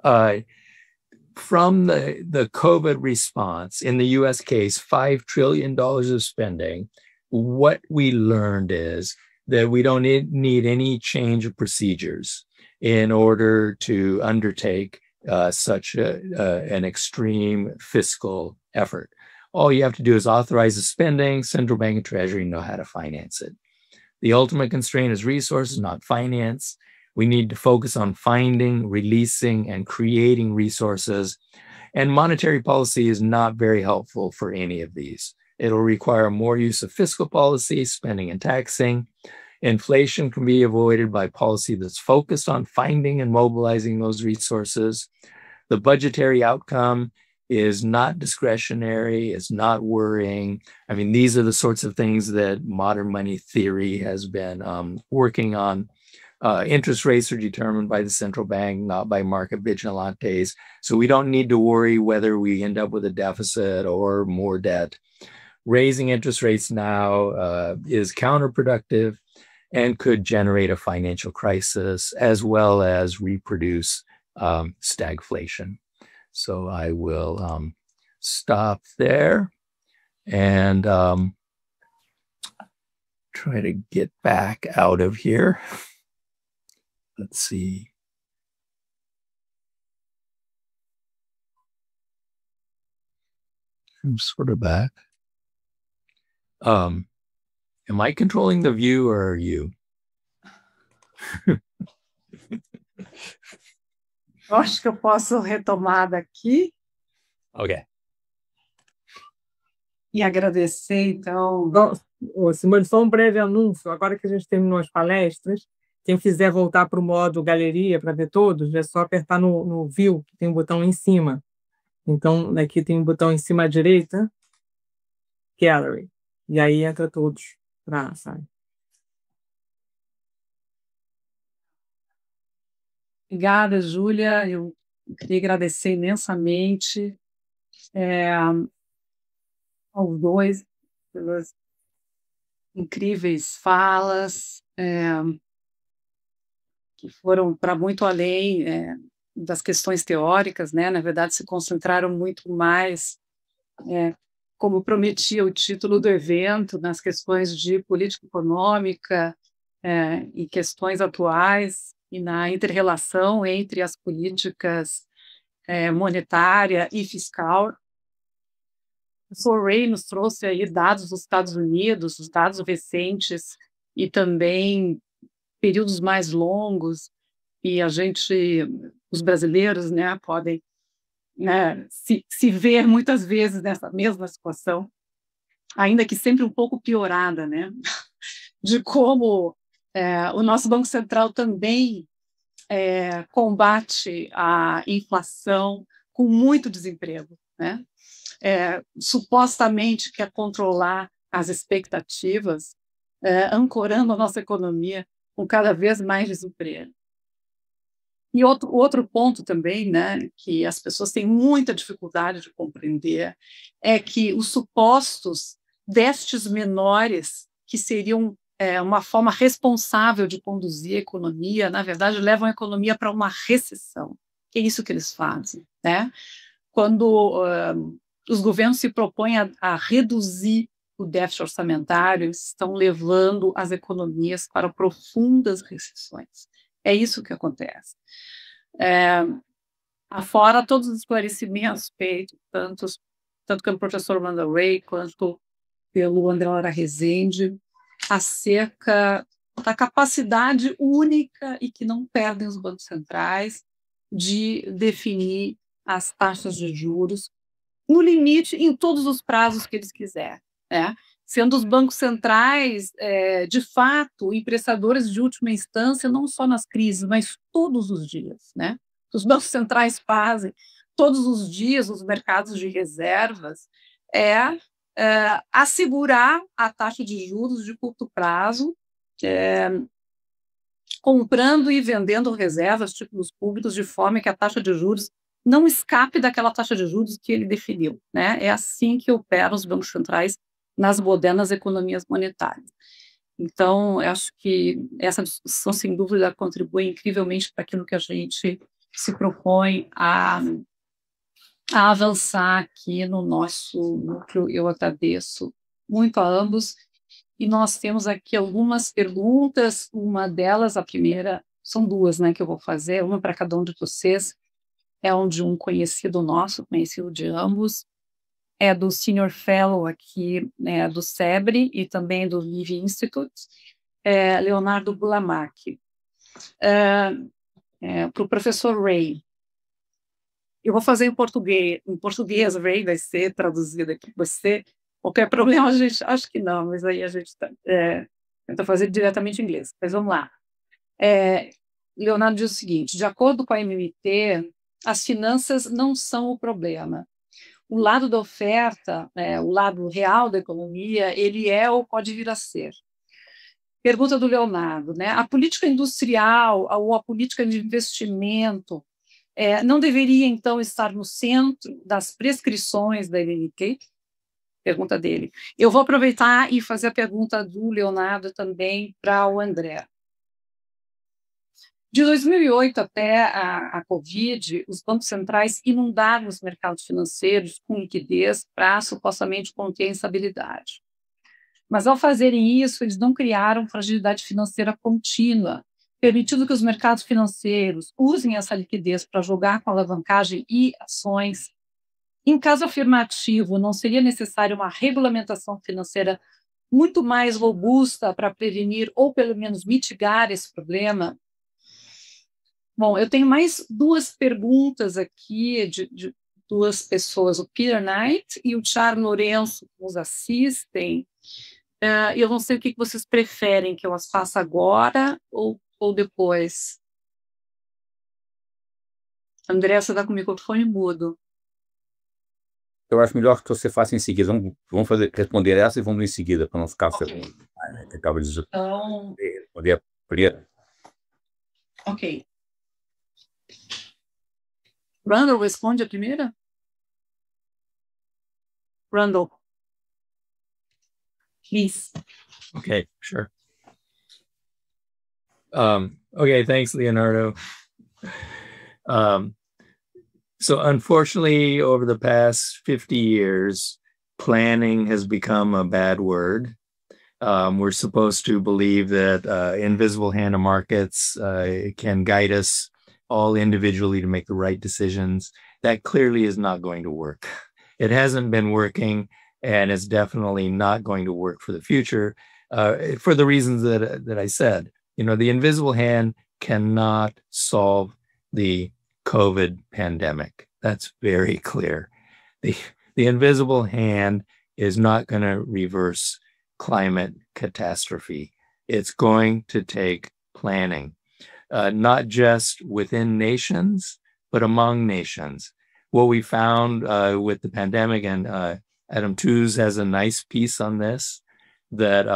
from the COVID response, in the US case, $5 trillion of spending, what we learned is that we don't need any change of procedures in order to undertake such an extreme fiscal effort. All you have to do is authorize the spending, central bank and treasury know how to finance it. The ultimate constraint is resources, not finance. We need to focus on finding, releasing, and creating resources. And monetary policy is not very helpful for any of these. It'll require more use of fiscal policy, spending and taxing. Inflation can be avoided by policy that's focused on finding and mobilizing those resources. The budgetary outcome is not discretionary, it's not worrying. I mean, these are the sorts of things that modern money theory has been working on. Interest rates are determined by the central bank, not by market vigilantes. So we don't need to worry whether we end up with a deficit or more debt. Raising interest rates now is counterproductive and could generate a financial crisis as well as reproduce stagflation. So I will stop there and try to get back out of here. Let's see. I'm sort of back. Am I controlling the view or are you? Eu acho que eu posso retomar daqui. Ok. E agradecer, então. Ô, Simone, só um breve anúncio. Agora que a gente terminou as palestras, quem quiser voltar para o modo galeria para ver todos, é só apertar no View, que tem um botão em cima. Então, daqui tem um botão em cima à direita, Gallery. E aí entra todos para a sala. Obrigada, Júlia. Eu queria agradecer imensamente aos dois pelas incríveis falas, que foram para muito além das questões teóricas, né? Na verdade, se concentraram muito mais, como prometia o título do evento, nas questões de política econômica e questões atuais, e na inter-relação entre as políticas monetária e fiscal. O professor Ray nos trouxe aí dados dos Estados Unidos, os dados recentes, e também períodos mais longos, e os brasileiros, né, podem se ver muitas vezes nessa mesma situação, ainda que sempre um pouco piorada, né, de como o nosso Banco Central também combate a inflação com muito desemprego, né? Supostamente quer controlar as expectativas, ancorando a nossa economia com cada vez mais desemprego. E outro ponto também, né, que as pessoas têm muita dificuldade de compreender, é que os supostos déficits menores, que seriam uma forma responsável de conduzir a economia, na verdade, levam a economia para uma recessão. É isso que eles fazem, né? Quando os governos se propõem a reduzir o déficit orçamentário estão levando as economias para profundas recessões. É isso que acontece. Afora todos os esclarecimentos feitos, tanto pelo professor Wendell Ray quanto pelo André Lara Rezende, acerca da capacidade única e que não perdem os bancos centrais de definir as taxas de juros no limite em todos os prazos que eles quiserem, né? Sendo os bancos centrais, de fato, emprestadores de última instância, não só nas crises, mas todos os dias, né? Os bancos centrais fazem todos os dias nos mercados de reservas assegurar a taxa de juros de curto prazo, comprando e vendendo reservas, títulos públicos, de forma que a taxa de juros não escape daquela taxa de juros que ele definiu, né? É assim que operam os bancos centrais nas modernas economias monetárias. Então, eu acho que essa discussão, sem dúvida, contribui incrivelmente para aquilo que a gente se propõe a avançar aqui no nosso núcleo. Eu agradeço muito a ambos. E nós temos aqui algumas perguntas. Uma delas, a primeira, são duas, né, que eu vou fazer, uma para cada um de vocês. É de um conhecido nosso, conhecido de ambos, é do Senior Fellow aqui, do SEBRE e também do Levy Institute, Leonardo Bulamac. Para o professor Ray, eu vou fazer em português, Ray vai ser traduzido aqui para você. Qualquer problema, a gente acho que não, mas aí a gente tenta fazer diretamente em inglês. Mas vamos lá. Leonardo diz o seguinte: de acordo com a MMT, as finanças não são o problema. O lado da oferta, o lado real da economia, ele é ou pode vir a ser. Pergunta do Leonardo, né? A política industrial ou a política de investimento não deveria, então, estar no centro das prescrições da MMT? Pergunta dele. Eu vou aproveitar e fazer a pergunta do Leonardo também para o André. De 2008 até a Covid, os bancos centrais inundaram os mercados financeiros com liquidez para supostamente conter a instabilidade. Mas, ao fazerem isso, eles não criaram fragilidade financeira contínua, permitindo que os mercados financeiros usem essa liquidez para jogar com alavancagem e ações. Em caso afirmativo, não seria necessária uma regulamentação financeira muito mais robusta para prevenir ou, pelo menos, mitigar esse problema? Bom, eu tenho mais duas perguntas aqui de duas pessoas, o Peter Knight e o Charles Lourenço, que nos assistem. Eu não sei o que vocês preferem, que eu as faça agora ou depois. André, você está com o microfone mudo. Eu acho melhor que você faça em seguida. Vamos responder essa e vamos em seguida, para não ficar... Okay. Que acaba de então... responder a primeira. Ok. Randall, responde a primeira? Randall. Please. Okay, sure. Okay, thanks, Leonardo. So unfortunately, over the past 50 years, planning has become a bad word. We're supposed to believe that invisible hand of markets can guide us all individually to make the right decisions. That clearly is not going to work. It hasn't been working, and it's definitely not going to work for the future for the reasons that I said. You know, the invisible hand cannot solve the COVID pandemic. That's very clear. The invisible hand is not going to reverse climate catastrophe. It's going to take planning, not just within nations, but among nations. What we found with the pandemic, and Adam Tooze has a nice piece on this, that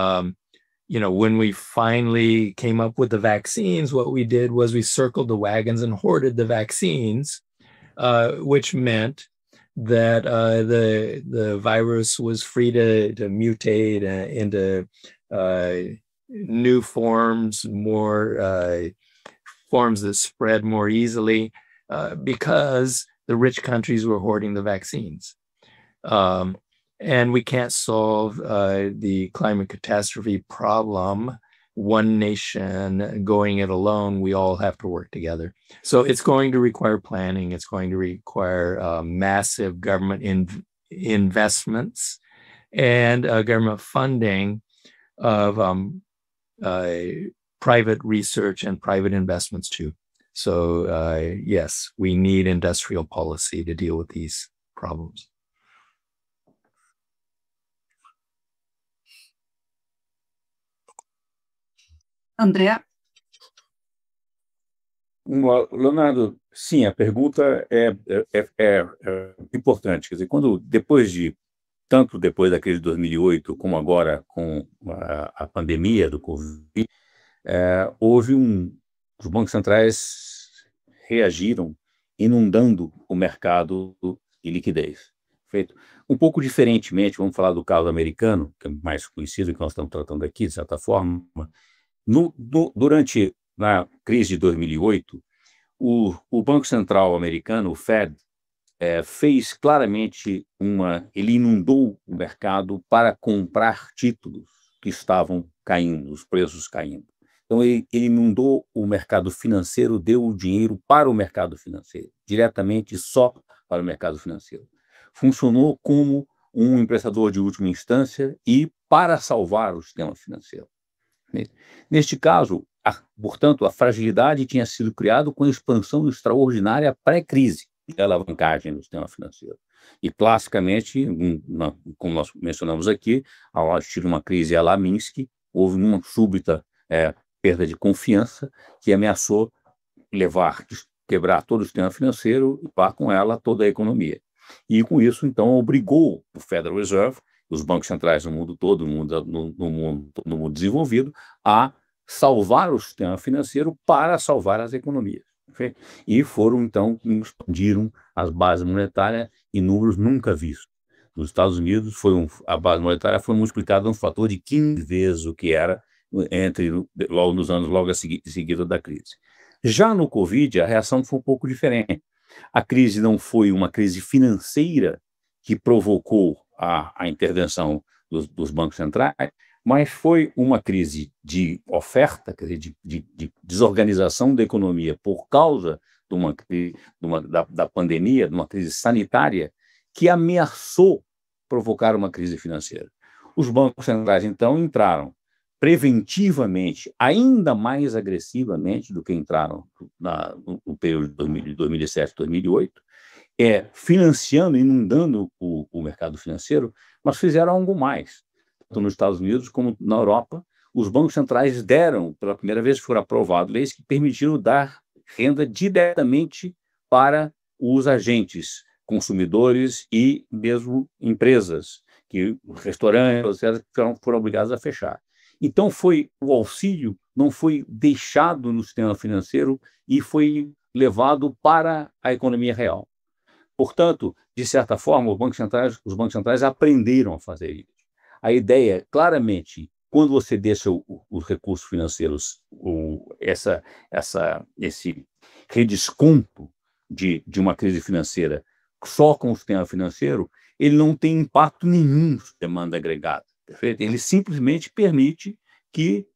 when we finally came up with the vaccines, what we did was we circled the wagons and hoarded the vaccines, which meant that the virus was free to mutate into new forms, more forms that spread more easily, because the rich countries were hoarding the vaccines. And we can't solve the climate catastrophe problem one nation going it alone. We all have to work together. So it's going to require planning. It's going to require massive government investments and government funding of private research and private investments too. So yes, we need industrial policy to deal with these problems. André? Leonardo, sim, a pergunta é importante. Quer dizer, tanto depois da crise de 2008, como agora com a pandemia do Covid, os bancos centrais reagiram inundando o mercado de liquidez. Feito um pouco diferentemente, vamos falar do caso americano, que é mais conhecido, que nós estamos tratando aqui, de certa forma. Durante a crise de 2008, o Banco Central americano, o Fed, fez claramente ele inundou o mercado para comprar títulos que estavam caindo, os preços caindo. Então, ele inundou o mercado financeiro, deu o dinheiro para o mercado financeiro, diretamente só para o mercado financeiro. Funcionou como um emprestador de última instância e para salvar o sistema financeiro. Neste caso, portanto, a fragilidade tinha sido criada com a expansão extraordinária pré-crise de alavancagem do sistema financeiro. E, classicamente, como nós mencionamos aqui, ao estilo uma crise à la Minsky, houve uma súbita perda de confiança que ameaçou quebrar todo o sistema financeiro e levar com ela toda a economia. E, com isso, então, obrigou o Federal Reserve, os bancos centrais no mundo todo, no mundo desenvolvido, a salvar o sistema financeiro para salvar as economias. Okay? E então, expandiram as bases monetárias em números nunca vistos. Nos Estados Unidos, a base monetária foi multiplicada um fator de 15 vezes o que era nos anos logo em seguida da crise. Já no Covid, a reação foi um pouco diferente. A crise não foi uma crise financeira que provocou a intervenção dos bancos centrais, mas foi uma crise de oferta, quer dizer, de desorganização da economia por causa da pandemia, de uma crise sanitária, que ameaçou provocar uma crise financeira. Os bancos centrais, então, entraram preventivamente, ainda mais agressivamente do que entraram no período de 2007, 2008, financiando, inundando o mercado financeiro, mas fizeram algo mais. Tanto nos Estados Unidos como na Europa, os bancos centrais deram, pela primeira vez foram aprovadas leis que permitiram dar renda diretamente para os agentes, consumidores e mesmo empresas, restaurantes, etc., foram obrigados a fechar. Então, o auxílio não foi deixado no sistema financeiro e foi levado para a economia real. Portanto, de certa forma, os bancos centrais aprenderam a fazer isso. A ideia, claramente, quando você deixa os recursos financeiros, esse redesconto de uma crise financeira só com o sistema financeiro, ele não tem impacto nenhum na demanda agregada. Perfeito? Ele simplesmente permite que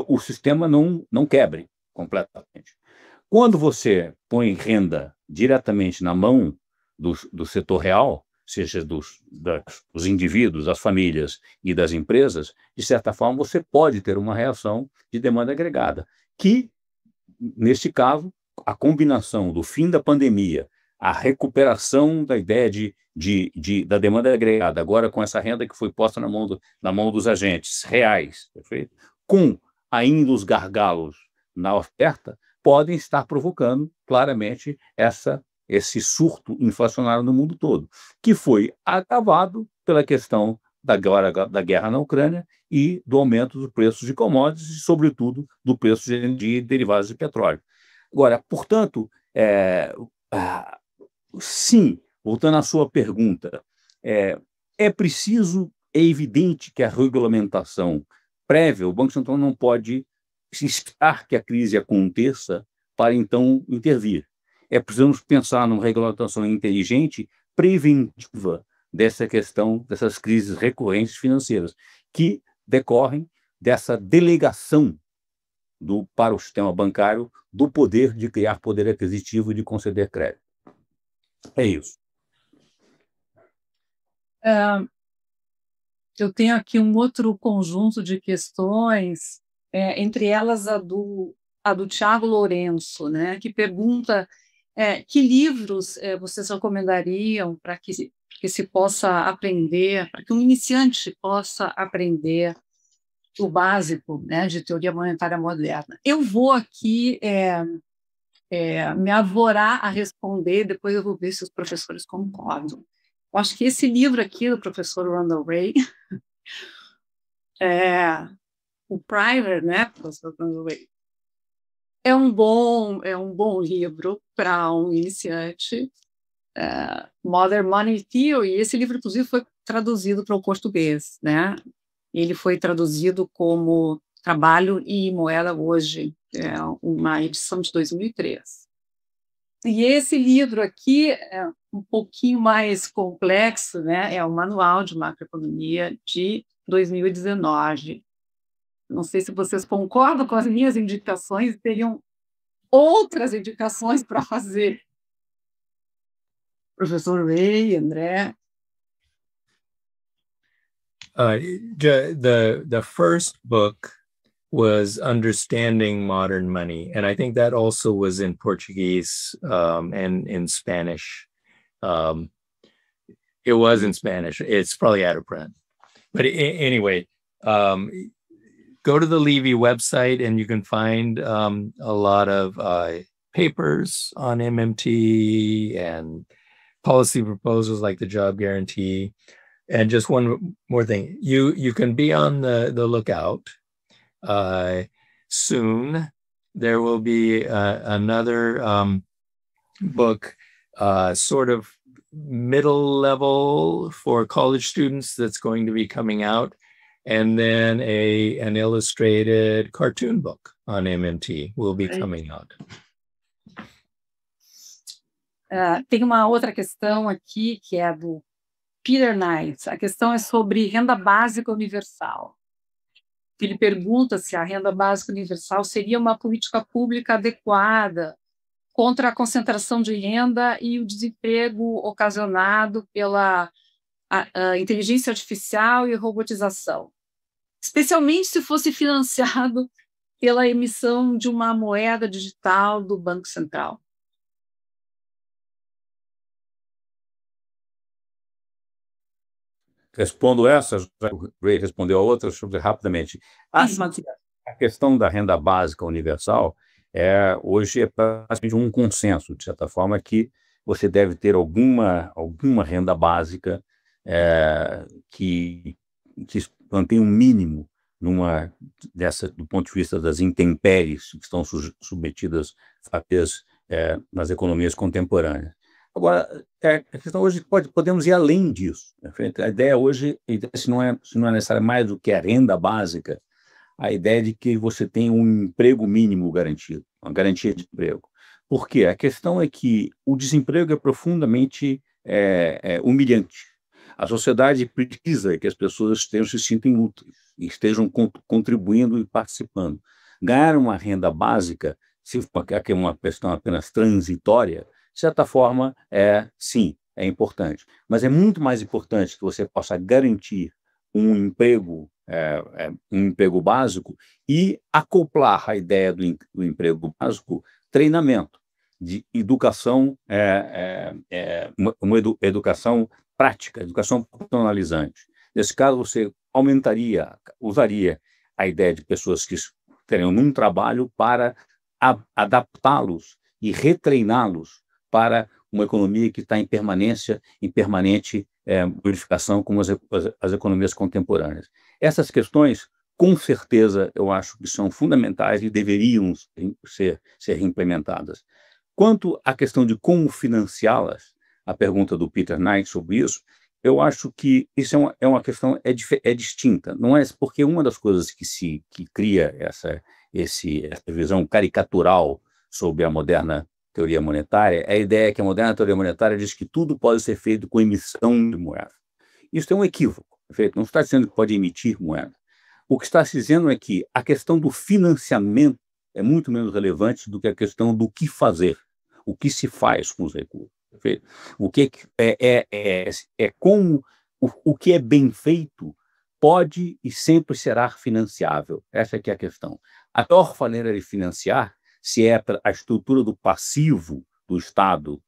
o sistema não quebre completamente. Quando você põe renda diretamente na mão do setor real, seja dos indivíduos, das famílias e das empresas, de certa forma você pode ter uma reação de demanda agregada, que, neste caso, a combinação do fim da pandemia, a recuperação da ideia da demanda agregada, agora com essa renda que foi posta na mão dos agentes reais, perfeito? Com ainda os gargalos na oferta, podem estar provocando claramente esse surto inflacionário no mundo todo, que foi agravado pela questão da guerra na Ucrânia e do aumento dos preços de commodities e, sobretudo, do preço de derivados de petróleo. Agora, portanto, sim, voltando à sua pergunta, é evidente que a regulamentação prévia, o Banco Central não pode esperar que a crise aconteça para então intervir. Precisamos pensar numa regulamentação inteligente, preventiva, dessa questão, dessas crises recorrentes financeiras, que decorrem dessa delegação para o sistema bancário do poder de criar poder aquisitivo e de conceder crédito. É isso. Eu tenho aqui um outro conjunto de questões, entre elas a do Tiago Lourenço, né, que pergunta que livros vocês recomendariam para que se possa aprender, para que um iniciante possa aprender o básico, né, de teoria monetária moderna. Eu vou aqui me avorar a responder, depois eu vou ver se os professores concordam. Eu acho que esse livro aqui do professor Randall Wray, o Primer, né, professor Randall Wray, é um bom livro para um iniciante. Modern Money Theory, esse livro, inclusive, foi traduzido para o português, né? Ele foi traduzido como Trabalho e Moeda Hoje, uma edição de 2003. E esse livro aqui é um pouquinho mais complexo, né? É o Manual de Macroeconomia de 2019. Não sei se vocês concordam com as minhas indicações, teriam outras indicações para fazer. Professor Ray, André. The first book was Understanding Modern Money, and I think that also was in Portuguese and in Spanish. It was in Spanish. It's probably out of print. But anyway, go to the Levy website and you can find a lot of papers on MMT and policy proposals like the job guarantee. And just one more thing, you can be on the lookout. Soon there will be another book, sort of middle level for college students, that's going to be coming out, and then an illustrated cartoon book on MMT will be coming out. Tem uma outra questão aqui, que é do Peter Knight. A questão é sobre renda básica universal. Ele pergunta se a renda básica universal seria uma política pública adequada contra a concentração de renda e o desemprego ocasionado pela a inteligência artificial e robotização, especialmente se fosse financiado pela emissão de uma moeda digital do Banco Central. Respondo essa, o Ray respondeu a outra, rapidamente. A questão da renda básica universal hoje é praticamente um consenso, de certa forma, que você deve ter alguma renda básica que mantém um mínimo do ponto de vista das intempéries que estão submetidas nas economias contemporâneas. Agora, a questão hoje podemos ir além disso. A ideia hoje, se não é necessário mais do que a renda básica, a ideia de que você tem um emprego mínimo garantido, uma garantia de emprego. Por quê? A questão é que o desemprego é profundamente humilhante. A sociedade precisa que as pessoas se sintam úteis e estejam contribuindo e participando. Ganhar uma renda básica, se é uma questão apenas transitória, de certa forma, sim, é importante. Mas é muito mais importante que você possa garantir um emprego básico e acoplar a ideia do emprego básico treinamento, de educação, uma educação prática, educação profissionalizante. Nesse caso, você usaria a ideia de pessoas que teriam um trabalho para adaptá-los e retreiná-los para uma economia que está em permanente modificação, como as economias contemporâneas. Essas questões, com certeza, eu acho que são fundamentais e deveriam ser implementadas. Quanto à questão de como financiá-las, a pergunta do Peter Knight sobre isso, eu acho que isso é uma questão distinta. Não é porque uma das coisas que cria essa visão caricatural sobre a moderna teoria monetária é a ideia que a moderna teoria monetária diz que tudo pode ser feito com emissão de moeda. Isso é um equívoco, perfeito? Não está dizendo que pode emitir moeda. O que está se dizendo é que a questão do financiamento é muito menos relevante do que a questão do que fazer, o que se faz com os recursos, perfeito? O que é como o que é bem feito pode e sempre será financiável. Essa é a questão. A pior maneira de financiar, se é a estrutura do passivo do Estado,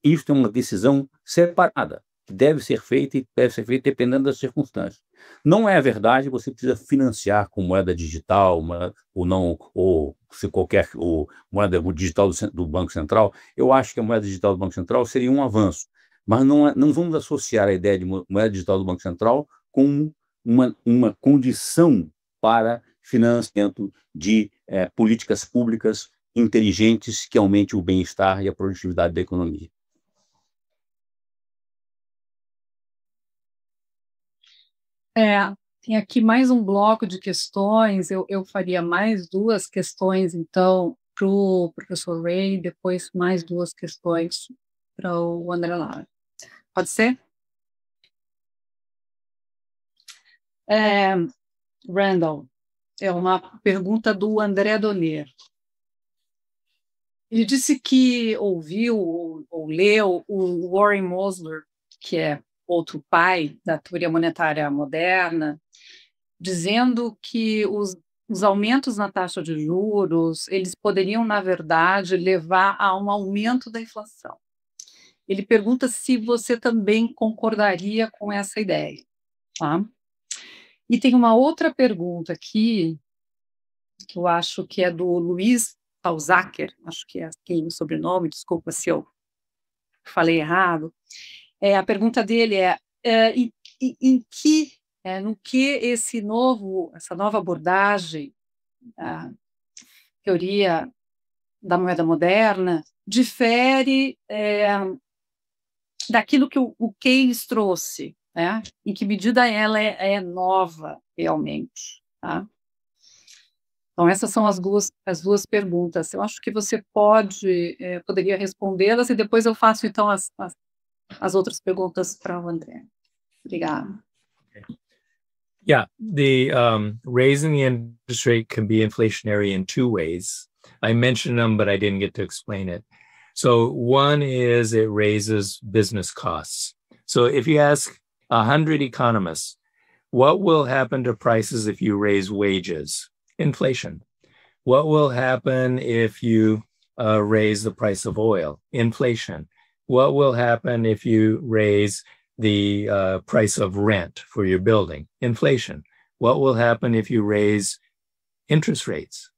isto é uma decisão separada, que deve ser feita e deve ser feita dependendo das circunstâncias. Não é verdade, você precisa financiar com moeda digital, ou não, ou se qualquer moeda digital do Banco Central. Eu acho que a moeda digital do Banco Central seria um avanço, mas não vamos associar a ideia de moeda digital do Banco Central com uma condição para financiamento de políticas públicas inteligentes que aumente o bem-estar e a produtividade da economia. Tem aqui mais um bloco de questões. Eu faria mais 2 questões, então, para o professor Ray, depois mais 2 questões para o André Lara. Pode ser? Randall, é uma pergunta do André Donner. Ele disse que ouviu ou leu o Warren Mosler, que é outro pai da teoria monetária moderna, dizendo que os aumentos na taxa de juros, eles poderiam, na verdade, levar a um aumento da inflação. Ele pergunta se você também concordaria com essa ideia. Tá? E tem uma outra pergunta aqui, que eu acho que é do Luiz Pausacker, acho que é assim o sobrenome, desculpa se eu falei errado. A pergunta dele no que essa nova abordagem, a teoria da moeda moderna, difere daquilo que o Keynes trouxe, né? Em que medida ela é nova realmente, tá? Então, essas são as duas perguntas. Eu acho que você poderia respondê-las e depois eu faço, então, as outras perguntas para o André. Obrigada. Yeah, the raising the interest rate can be inflationary in 2 ways. I mentioned them, but I didn't get to explain it. So one is it raises business costs. So if you ask 100 economists, what will happen to prices if you raise wages? Inflation. What will happen if you raise the price of oil? Inflation. What will happen if you raise the price of rent for your building? Inflation. What will happen if you raise interest rates?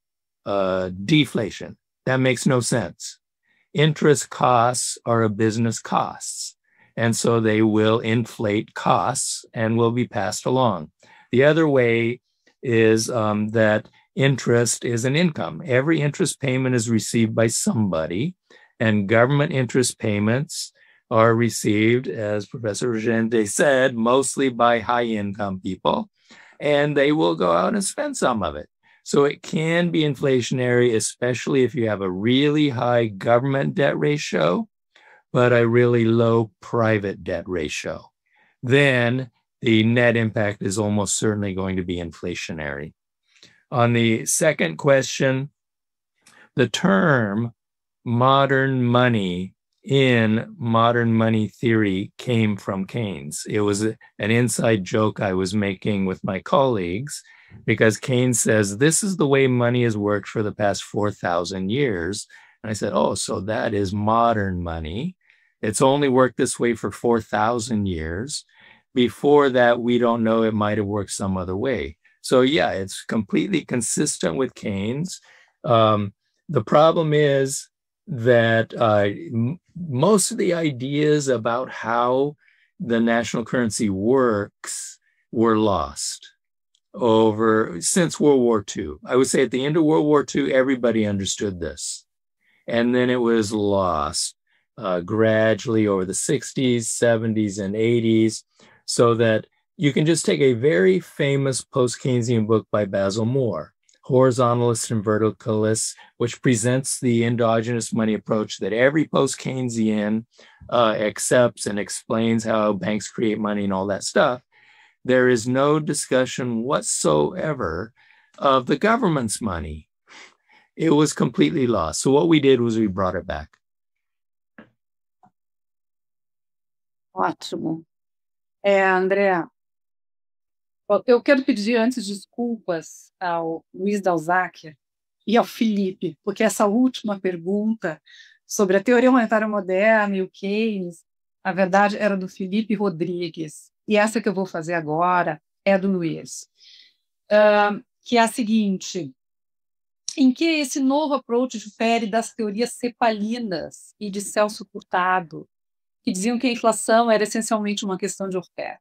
Deflation. That makes no sense. Interest costs are a business costs, and so they will inflate costs and will be passed along. The other way is that interest is an income. Every interest payment is received by somebody, and government interest payments are received, as Professor Regente said, mostly by high-income people, and they will go out and spend some of it. So it can be inflationary, especially if you have a really high government debt ratio, but a really low private debt ratio. Then the net impact is almost certainly going to be inflationary. On the second question, the term modern money in modern money theory came from Keynes. It was an inside joke I was making with my colleagues because Keynes says, this is the way money has worked for the past 4,000 years. And I said, oh, so that is modern money. It's only worked this way for 4,000 years. Before that, we don't know, it might have worked some other way. So yeah, it's completely consistent with Keynes. The problem is that most of the ideas about how the national currency works were lost since World War II. I would say at the end of World War II, everybody understood this. And then it was lost gradually over the 60s, 70s, and 80s, so that you can just take a very famous post-Keynesian book by Basil Moore, horizontalists and verticalists, which presents the endogenous money approach that every post-Keynesian accepts and explains how banks create money and all that stuff. There is no discussion whatsoever of the government's money. It was completely lost. So what we did was we brought it back. Ótimo. André, eu quero pedir antes desculpas ao Luiz Dalzacchia e ao Felipe, porque essa última pergunta sobre a teoria monetária moderna e o Keynes, na verdade, era do Felipe Rodrigues. E essa que eu vou fazer agora é do Luiz, que é a seguinte: em que esse novo approach difere das teorias cepalinas e de Celso Furtado, que diziam que a inflação era essencialmente uma questão de oferta?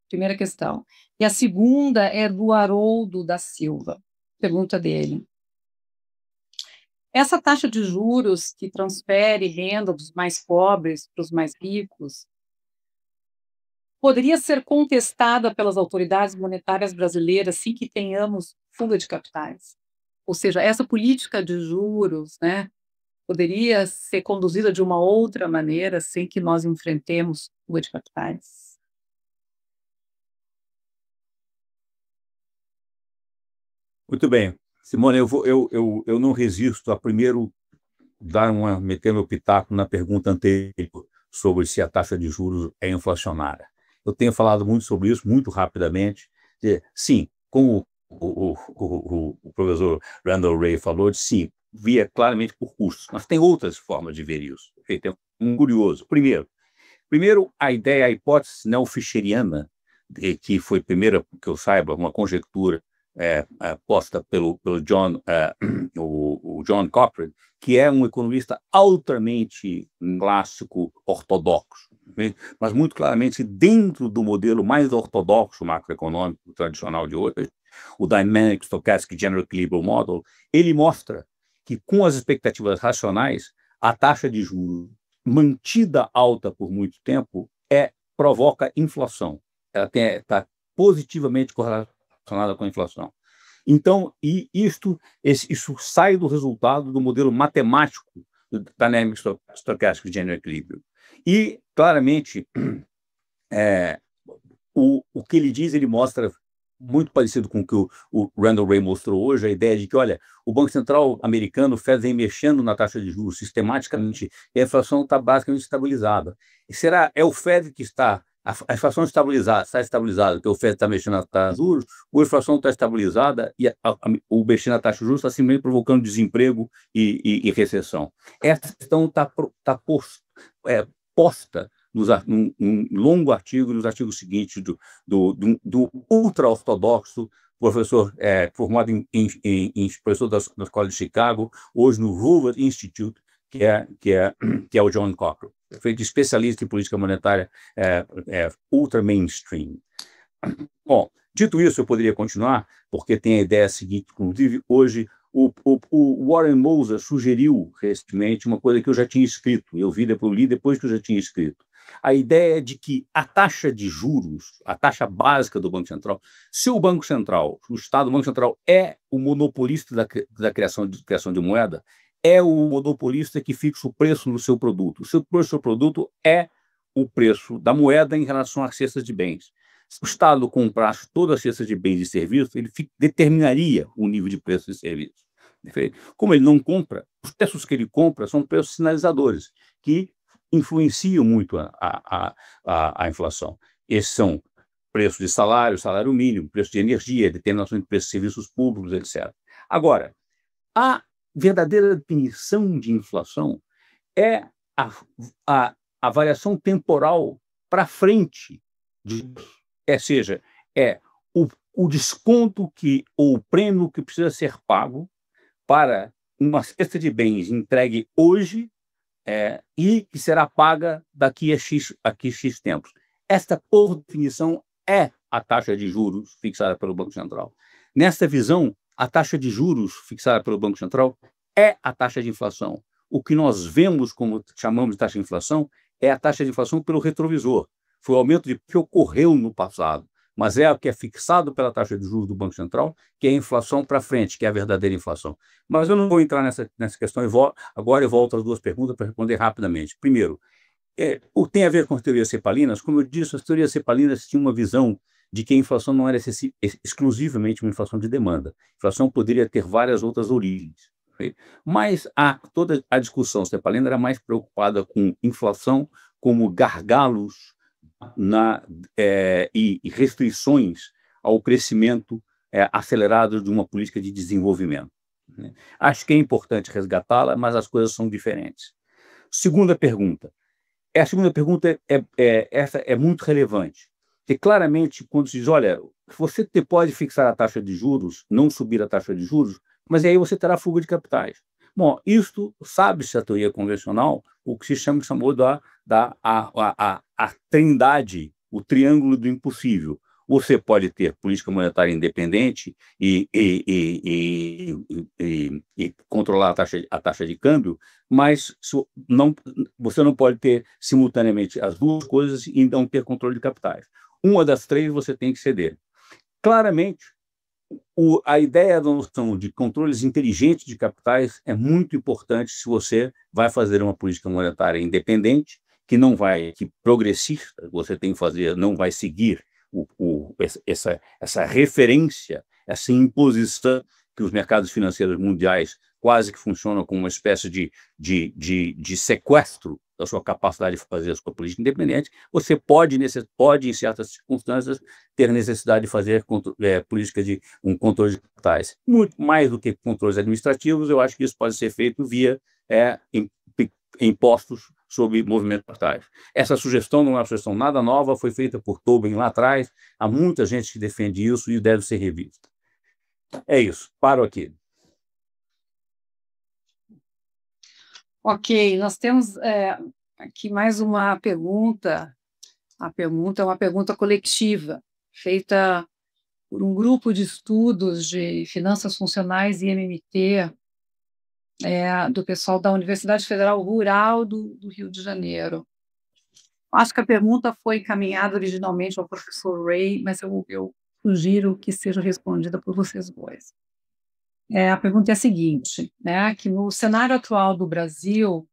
Primeira questão. E a segunda é do Haroldo da Silva. Pergunta dele: essa taxa de juros que transfere renda dos mais pobres para os mais ricos poderia ser contestada pelas autoridades monetárias brasileiras sem que tenhamos fuga de capitais? Ou seja, essa política de juros, né, poderia ser conduzida de uma outra maneira sem que nós enfrentemos fuga de capitais? Muito bem. Simone, eu não resisto a primeiro meter meu pitaco na pergunta anterior sobre se a taxa de juros é inflacionária. Eu tenho falado muito sobre isso, muito rapidamente. Sim, como o professor Randall Wray falou, sim, via claramente por custos, mas tem outras formas de ver isso. É um curioso. Primeiro, a ideia, a hipótese neo-fischeriana, que foi primeira, que eu saiba, uma conjectura posta pelo John Cochrane, que é um economista altamente clássico ortodoxo, mas muito claramente dentro do modelo mais ortodoxo macroeconômico tradicional de hoje, o Dynamic Stochastic General Equilibrium Model, ele mostra que com as expectativas racionais, a taxa de juros mantida alta por muito tempo provoca inflação. Ela está positivamente correlacionada com a inflação. Então, isso sai do resultado do modelo matemático do Dynamic Stochastic General Equilibrium. E, claramente, o que ele diz, ele mostra muito parecido com o que o Randall Wray mostrou hoje, a ideia de que, olha, o Banco Central americano, o Fed, vem mexendo na taxa de juros sistematicamente e a inflação está basicamente estabilizada. E é o Fed que está... A inflação está estabilizada, porque o Fed está mexendo na taxa de juros, ou a inflação está estabilizada e o mexer na taxa de juros está simplesmente provocando desemprego e recessão. Essa questão está posta num longo artigo, nos artigos seguintes do ultra-ortodoxo professor formado professor da Escola de Chicago, hoje no Hoover Institute, que é o John Cochrane, feito especialista em política monetária ultra mainstream. Bom, dito isso, eu poderia continuar, porque tem a ideia seguinte, inclusive, hoje, o Warren Moser sugeriu recentemente uma coisa que eu já tinha escrito, eu li depois que eu já tinha escrito. A ideia de que a taxa de juros, a taxa básica do Banco Central, se o Banco Central, o Estado do Banco Central é o monopolista da criação de moeda, é o monopolista que fixa o preço do seu produto. O preço do seu produto é o preço da moeda em relação às cestas de bens. Se o Estado comprasse todas as cestas de bens e serviços, ele determinaria o nível de preço de serviços. Como ele não compra, os preços que ele compra são preços sinalizadores, que influenciam muito a inflação. Esses são preço de salário mínimo, preço de energia, determinação de preços de serviços públicos, etc. Agora, a verdadeira definição de inflação é a variação temporal para frente, seja, o desconto ou o prêmio que precisa ser pago para uma cesta de bens entregue hoje e que será paga daqui a X tempos. Esta, por definição, é a taxa de juros fixada pelo Banco Central. Nesta visão, a taxa de juros fixada pelo Banco Central é a taxa de inflação. O que nós vemos, como chamamos de taxa de inflação, é a taxa de inflação pelo retrovisor. Foi o aumento que ocorreu no passado. mas é o que é fixado pela taxa de juros do Banco Central, que é a inflação para frente, que é a verdadeira inflação. Mas eu não vou entrar nessa questão, agora eu volto às duas perguntas para responder rapidamente. Primeiro, tem a ver com as teorias cepalinas. Como eu disse, as teorias cepalinas tinham uma visão de que a inflação não era exclusivamente uma inflação de demanda. A inflação poderia ter várias outras origens. Mas toda a discussão cepalina era mais preocupada com inflação como gargalos e restrições ao crescimento acelerado de uma política de desenvolvimento. Acho que é importante resgatá-la, mas as coisas são diferentes. Segunda pergunta. A segunda pergunta essa é muito relevante. Porque claramente, quando se diz, olha, você pode fixar a taxa de juros, não subir a taxa de juros, mas aí você terá fuga de capitais. Bom, isto sabe-se a teoria convencional, o que se chamou a trindade, o triângulo do impossível. Você pode ter política monetária independente e controlar a taxa de câmbio, mas você não pode ter simultaneamente as duas coisas e não ter controle de capitais. Uma das três você tem que ceder. Claramente, a ideia da noção de controles inteligentes de capitais é muito importante se você vai fazer uma política monetária independente, que progressista, você tem que fazer, não vai seguir essa referência, essa imposição que os mercados financeiros mundiais quase que funcionam como uma espécie de sequestro da sua capacidade de fazer a sua política independente. Você pode, em certas circunstâncias, ter necessidade de fazer política de um controle de capitais. Muito mais do que controles administrativos, eu acho que isso pode ser feito via impostos sobre movimentos de capitais. Essa sugestão não é uma sugestão nada nova, foi feita por Tobin lá atrás, há muita gente que defende isso e deve ser revista. É isso, paro aqui. Ok, nós temos aqui mais uma pergunta. A pergunta é uma pergunta coletiva, feita por um grupo de estudos de finanças funcionais e MMT, do pessoal da Universidade Federal Rural do Rio de Janeiro. Acho que a pergunta foi encaminhada originalmente ao professor Ray, mas eu sugiro que seja respondida por vocês dois. A pergunta é a seguinte, que no cenário atual do Brasil,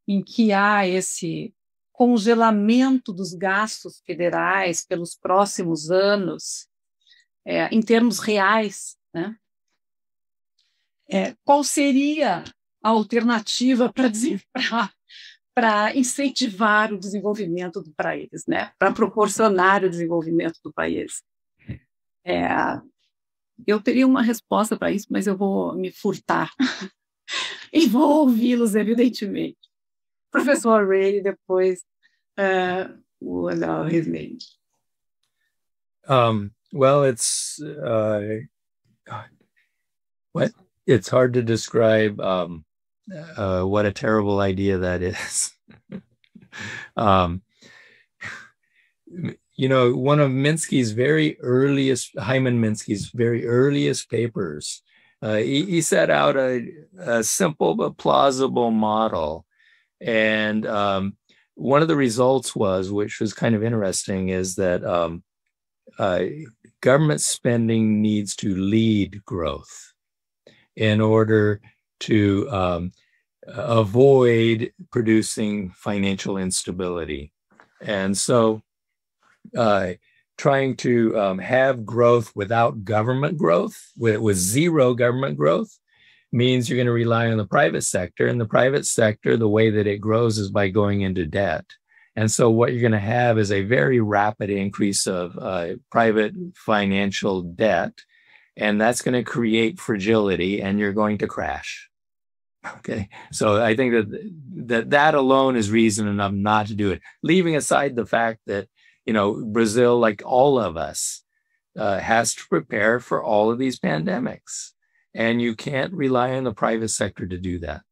em que há esse congelamento dos gastos federais pelos próximos anos, em termos reais, qual seria a alternativa para incentivar o desenvolvimento do país, para proporcionar o desenvolvimento do país? Eu teria uma resposta para isso, mas eu vou me furtar e vou ouvi-los, evidentemente. Professor Ray, depois o Ridley. Well, it's hard to describe what a terrible idea that is. One of Hyman Minsky's very earliest papers, he set out a simple but plausible model. And one of the results which was kind of interesting, is that government spending needs to lead growth in order to avoid producing financial instability. And so trying to have growth without government growth, with zero government growth, means you're going to rely on the private sector. And the private sector, the way that it grows is by going into debt. And so what you're going to have is a very rapid increase of private financial debt. And that's going to create fragility, and you're going to crash. Okay. So I think that alone is reason enough not to do it. Leaving aside the fact that, Brazil, like all of us, has to prepare for all of these pandemics. And you can't rely on the private sector to do that.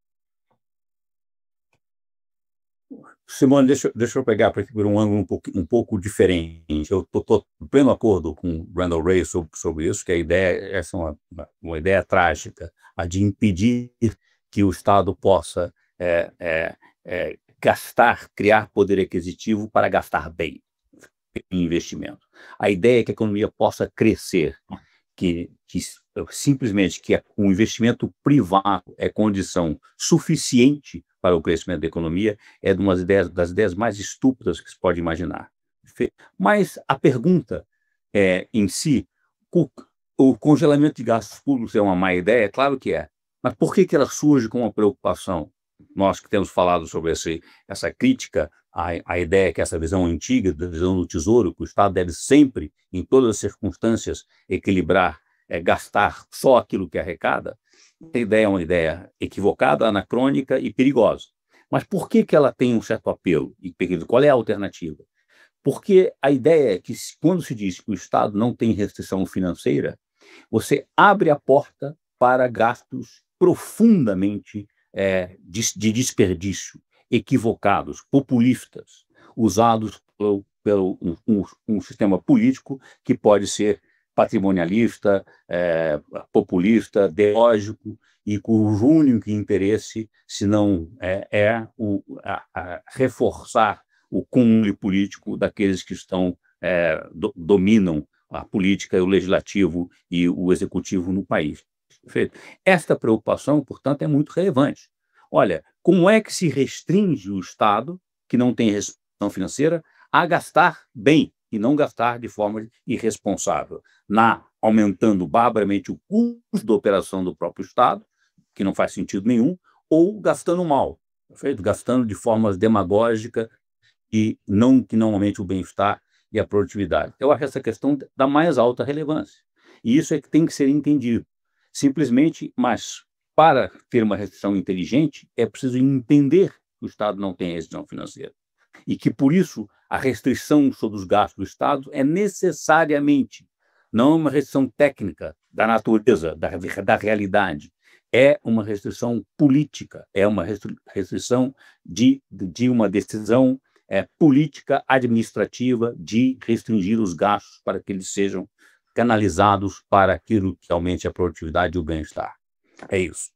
Simone, deixa eu pegar por um ângulo um pouco diferente. Eu estou em pleno acordo com Randall Ray sobre isso, que essa é uma ideia trágica, a de impedir que o Estado possa criar poder aquisitivo para gastar bem em investimento. A ideia é que a economia possa crescer, que simplesmente que o investimento privado é condição suficiente para o crescimento da economia, é das ideias mais estúpidas que se pode imaginar. Mas a pergunta em si, o congelamento de gastos públicos é uma má ideia? Claro que é. Mas por que ela surge com uma preocupação? Nós que temos falado sobre essa crítica à ideia que essa visão antiga, da visão do tesouro, que o Estado deve sempre, em todas as circunstâncias, equilibrar, gastar só aquilo que arrecada, a ideia é uma ideia equivocada, anacrônica e perigosa. Mas por que ela tem um certo apelo? E qual é a alternativa? Porque a ideia é que, quando se diz que o Estado não tem restrição financeira, você abre a porta para gastos profundamente de desperdício, equivocados, populistas, usados pelo um sistema político que pode ser patrimonialista, populista, ideológico, e cujo único interesse, se não reforçar o cúmulo político daqueles que dominam a política, o legislativo e o executivo no país. Perfeito? Esta preocupação, portanto, é muito relevante. Olha, como é que se restringe o Estado, que não tem restrição financeira, a gastar bem e não gastar de forma irresponsável, aumentando barbaramente o custo da operação do próprio Estado, que não faz sentido nenhum, ou gastando mal, perfeito? Gastando de forma demagógica e não que normalmente o bem-estar e a produtividade. Eu acho essa questão da mais alta relevância. E isso é que tem que ser entendido. Simplesmente, mas para ter uma restrição inteligente, é preciso entender que o Estado não tem restrição financeira. E que, por isso, a restrição sobre os gastos do Estado é necessariamente não uma restrição técnica da natureza, da realidade, é uma restrição política, é uma restrição de uma decisão política administrativa de restringir os gastos para que eles sejam canalizados para aquilo que aumente a produtividade e o bem-estar. É isso.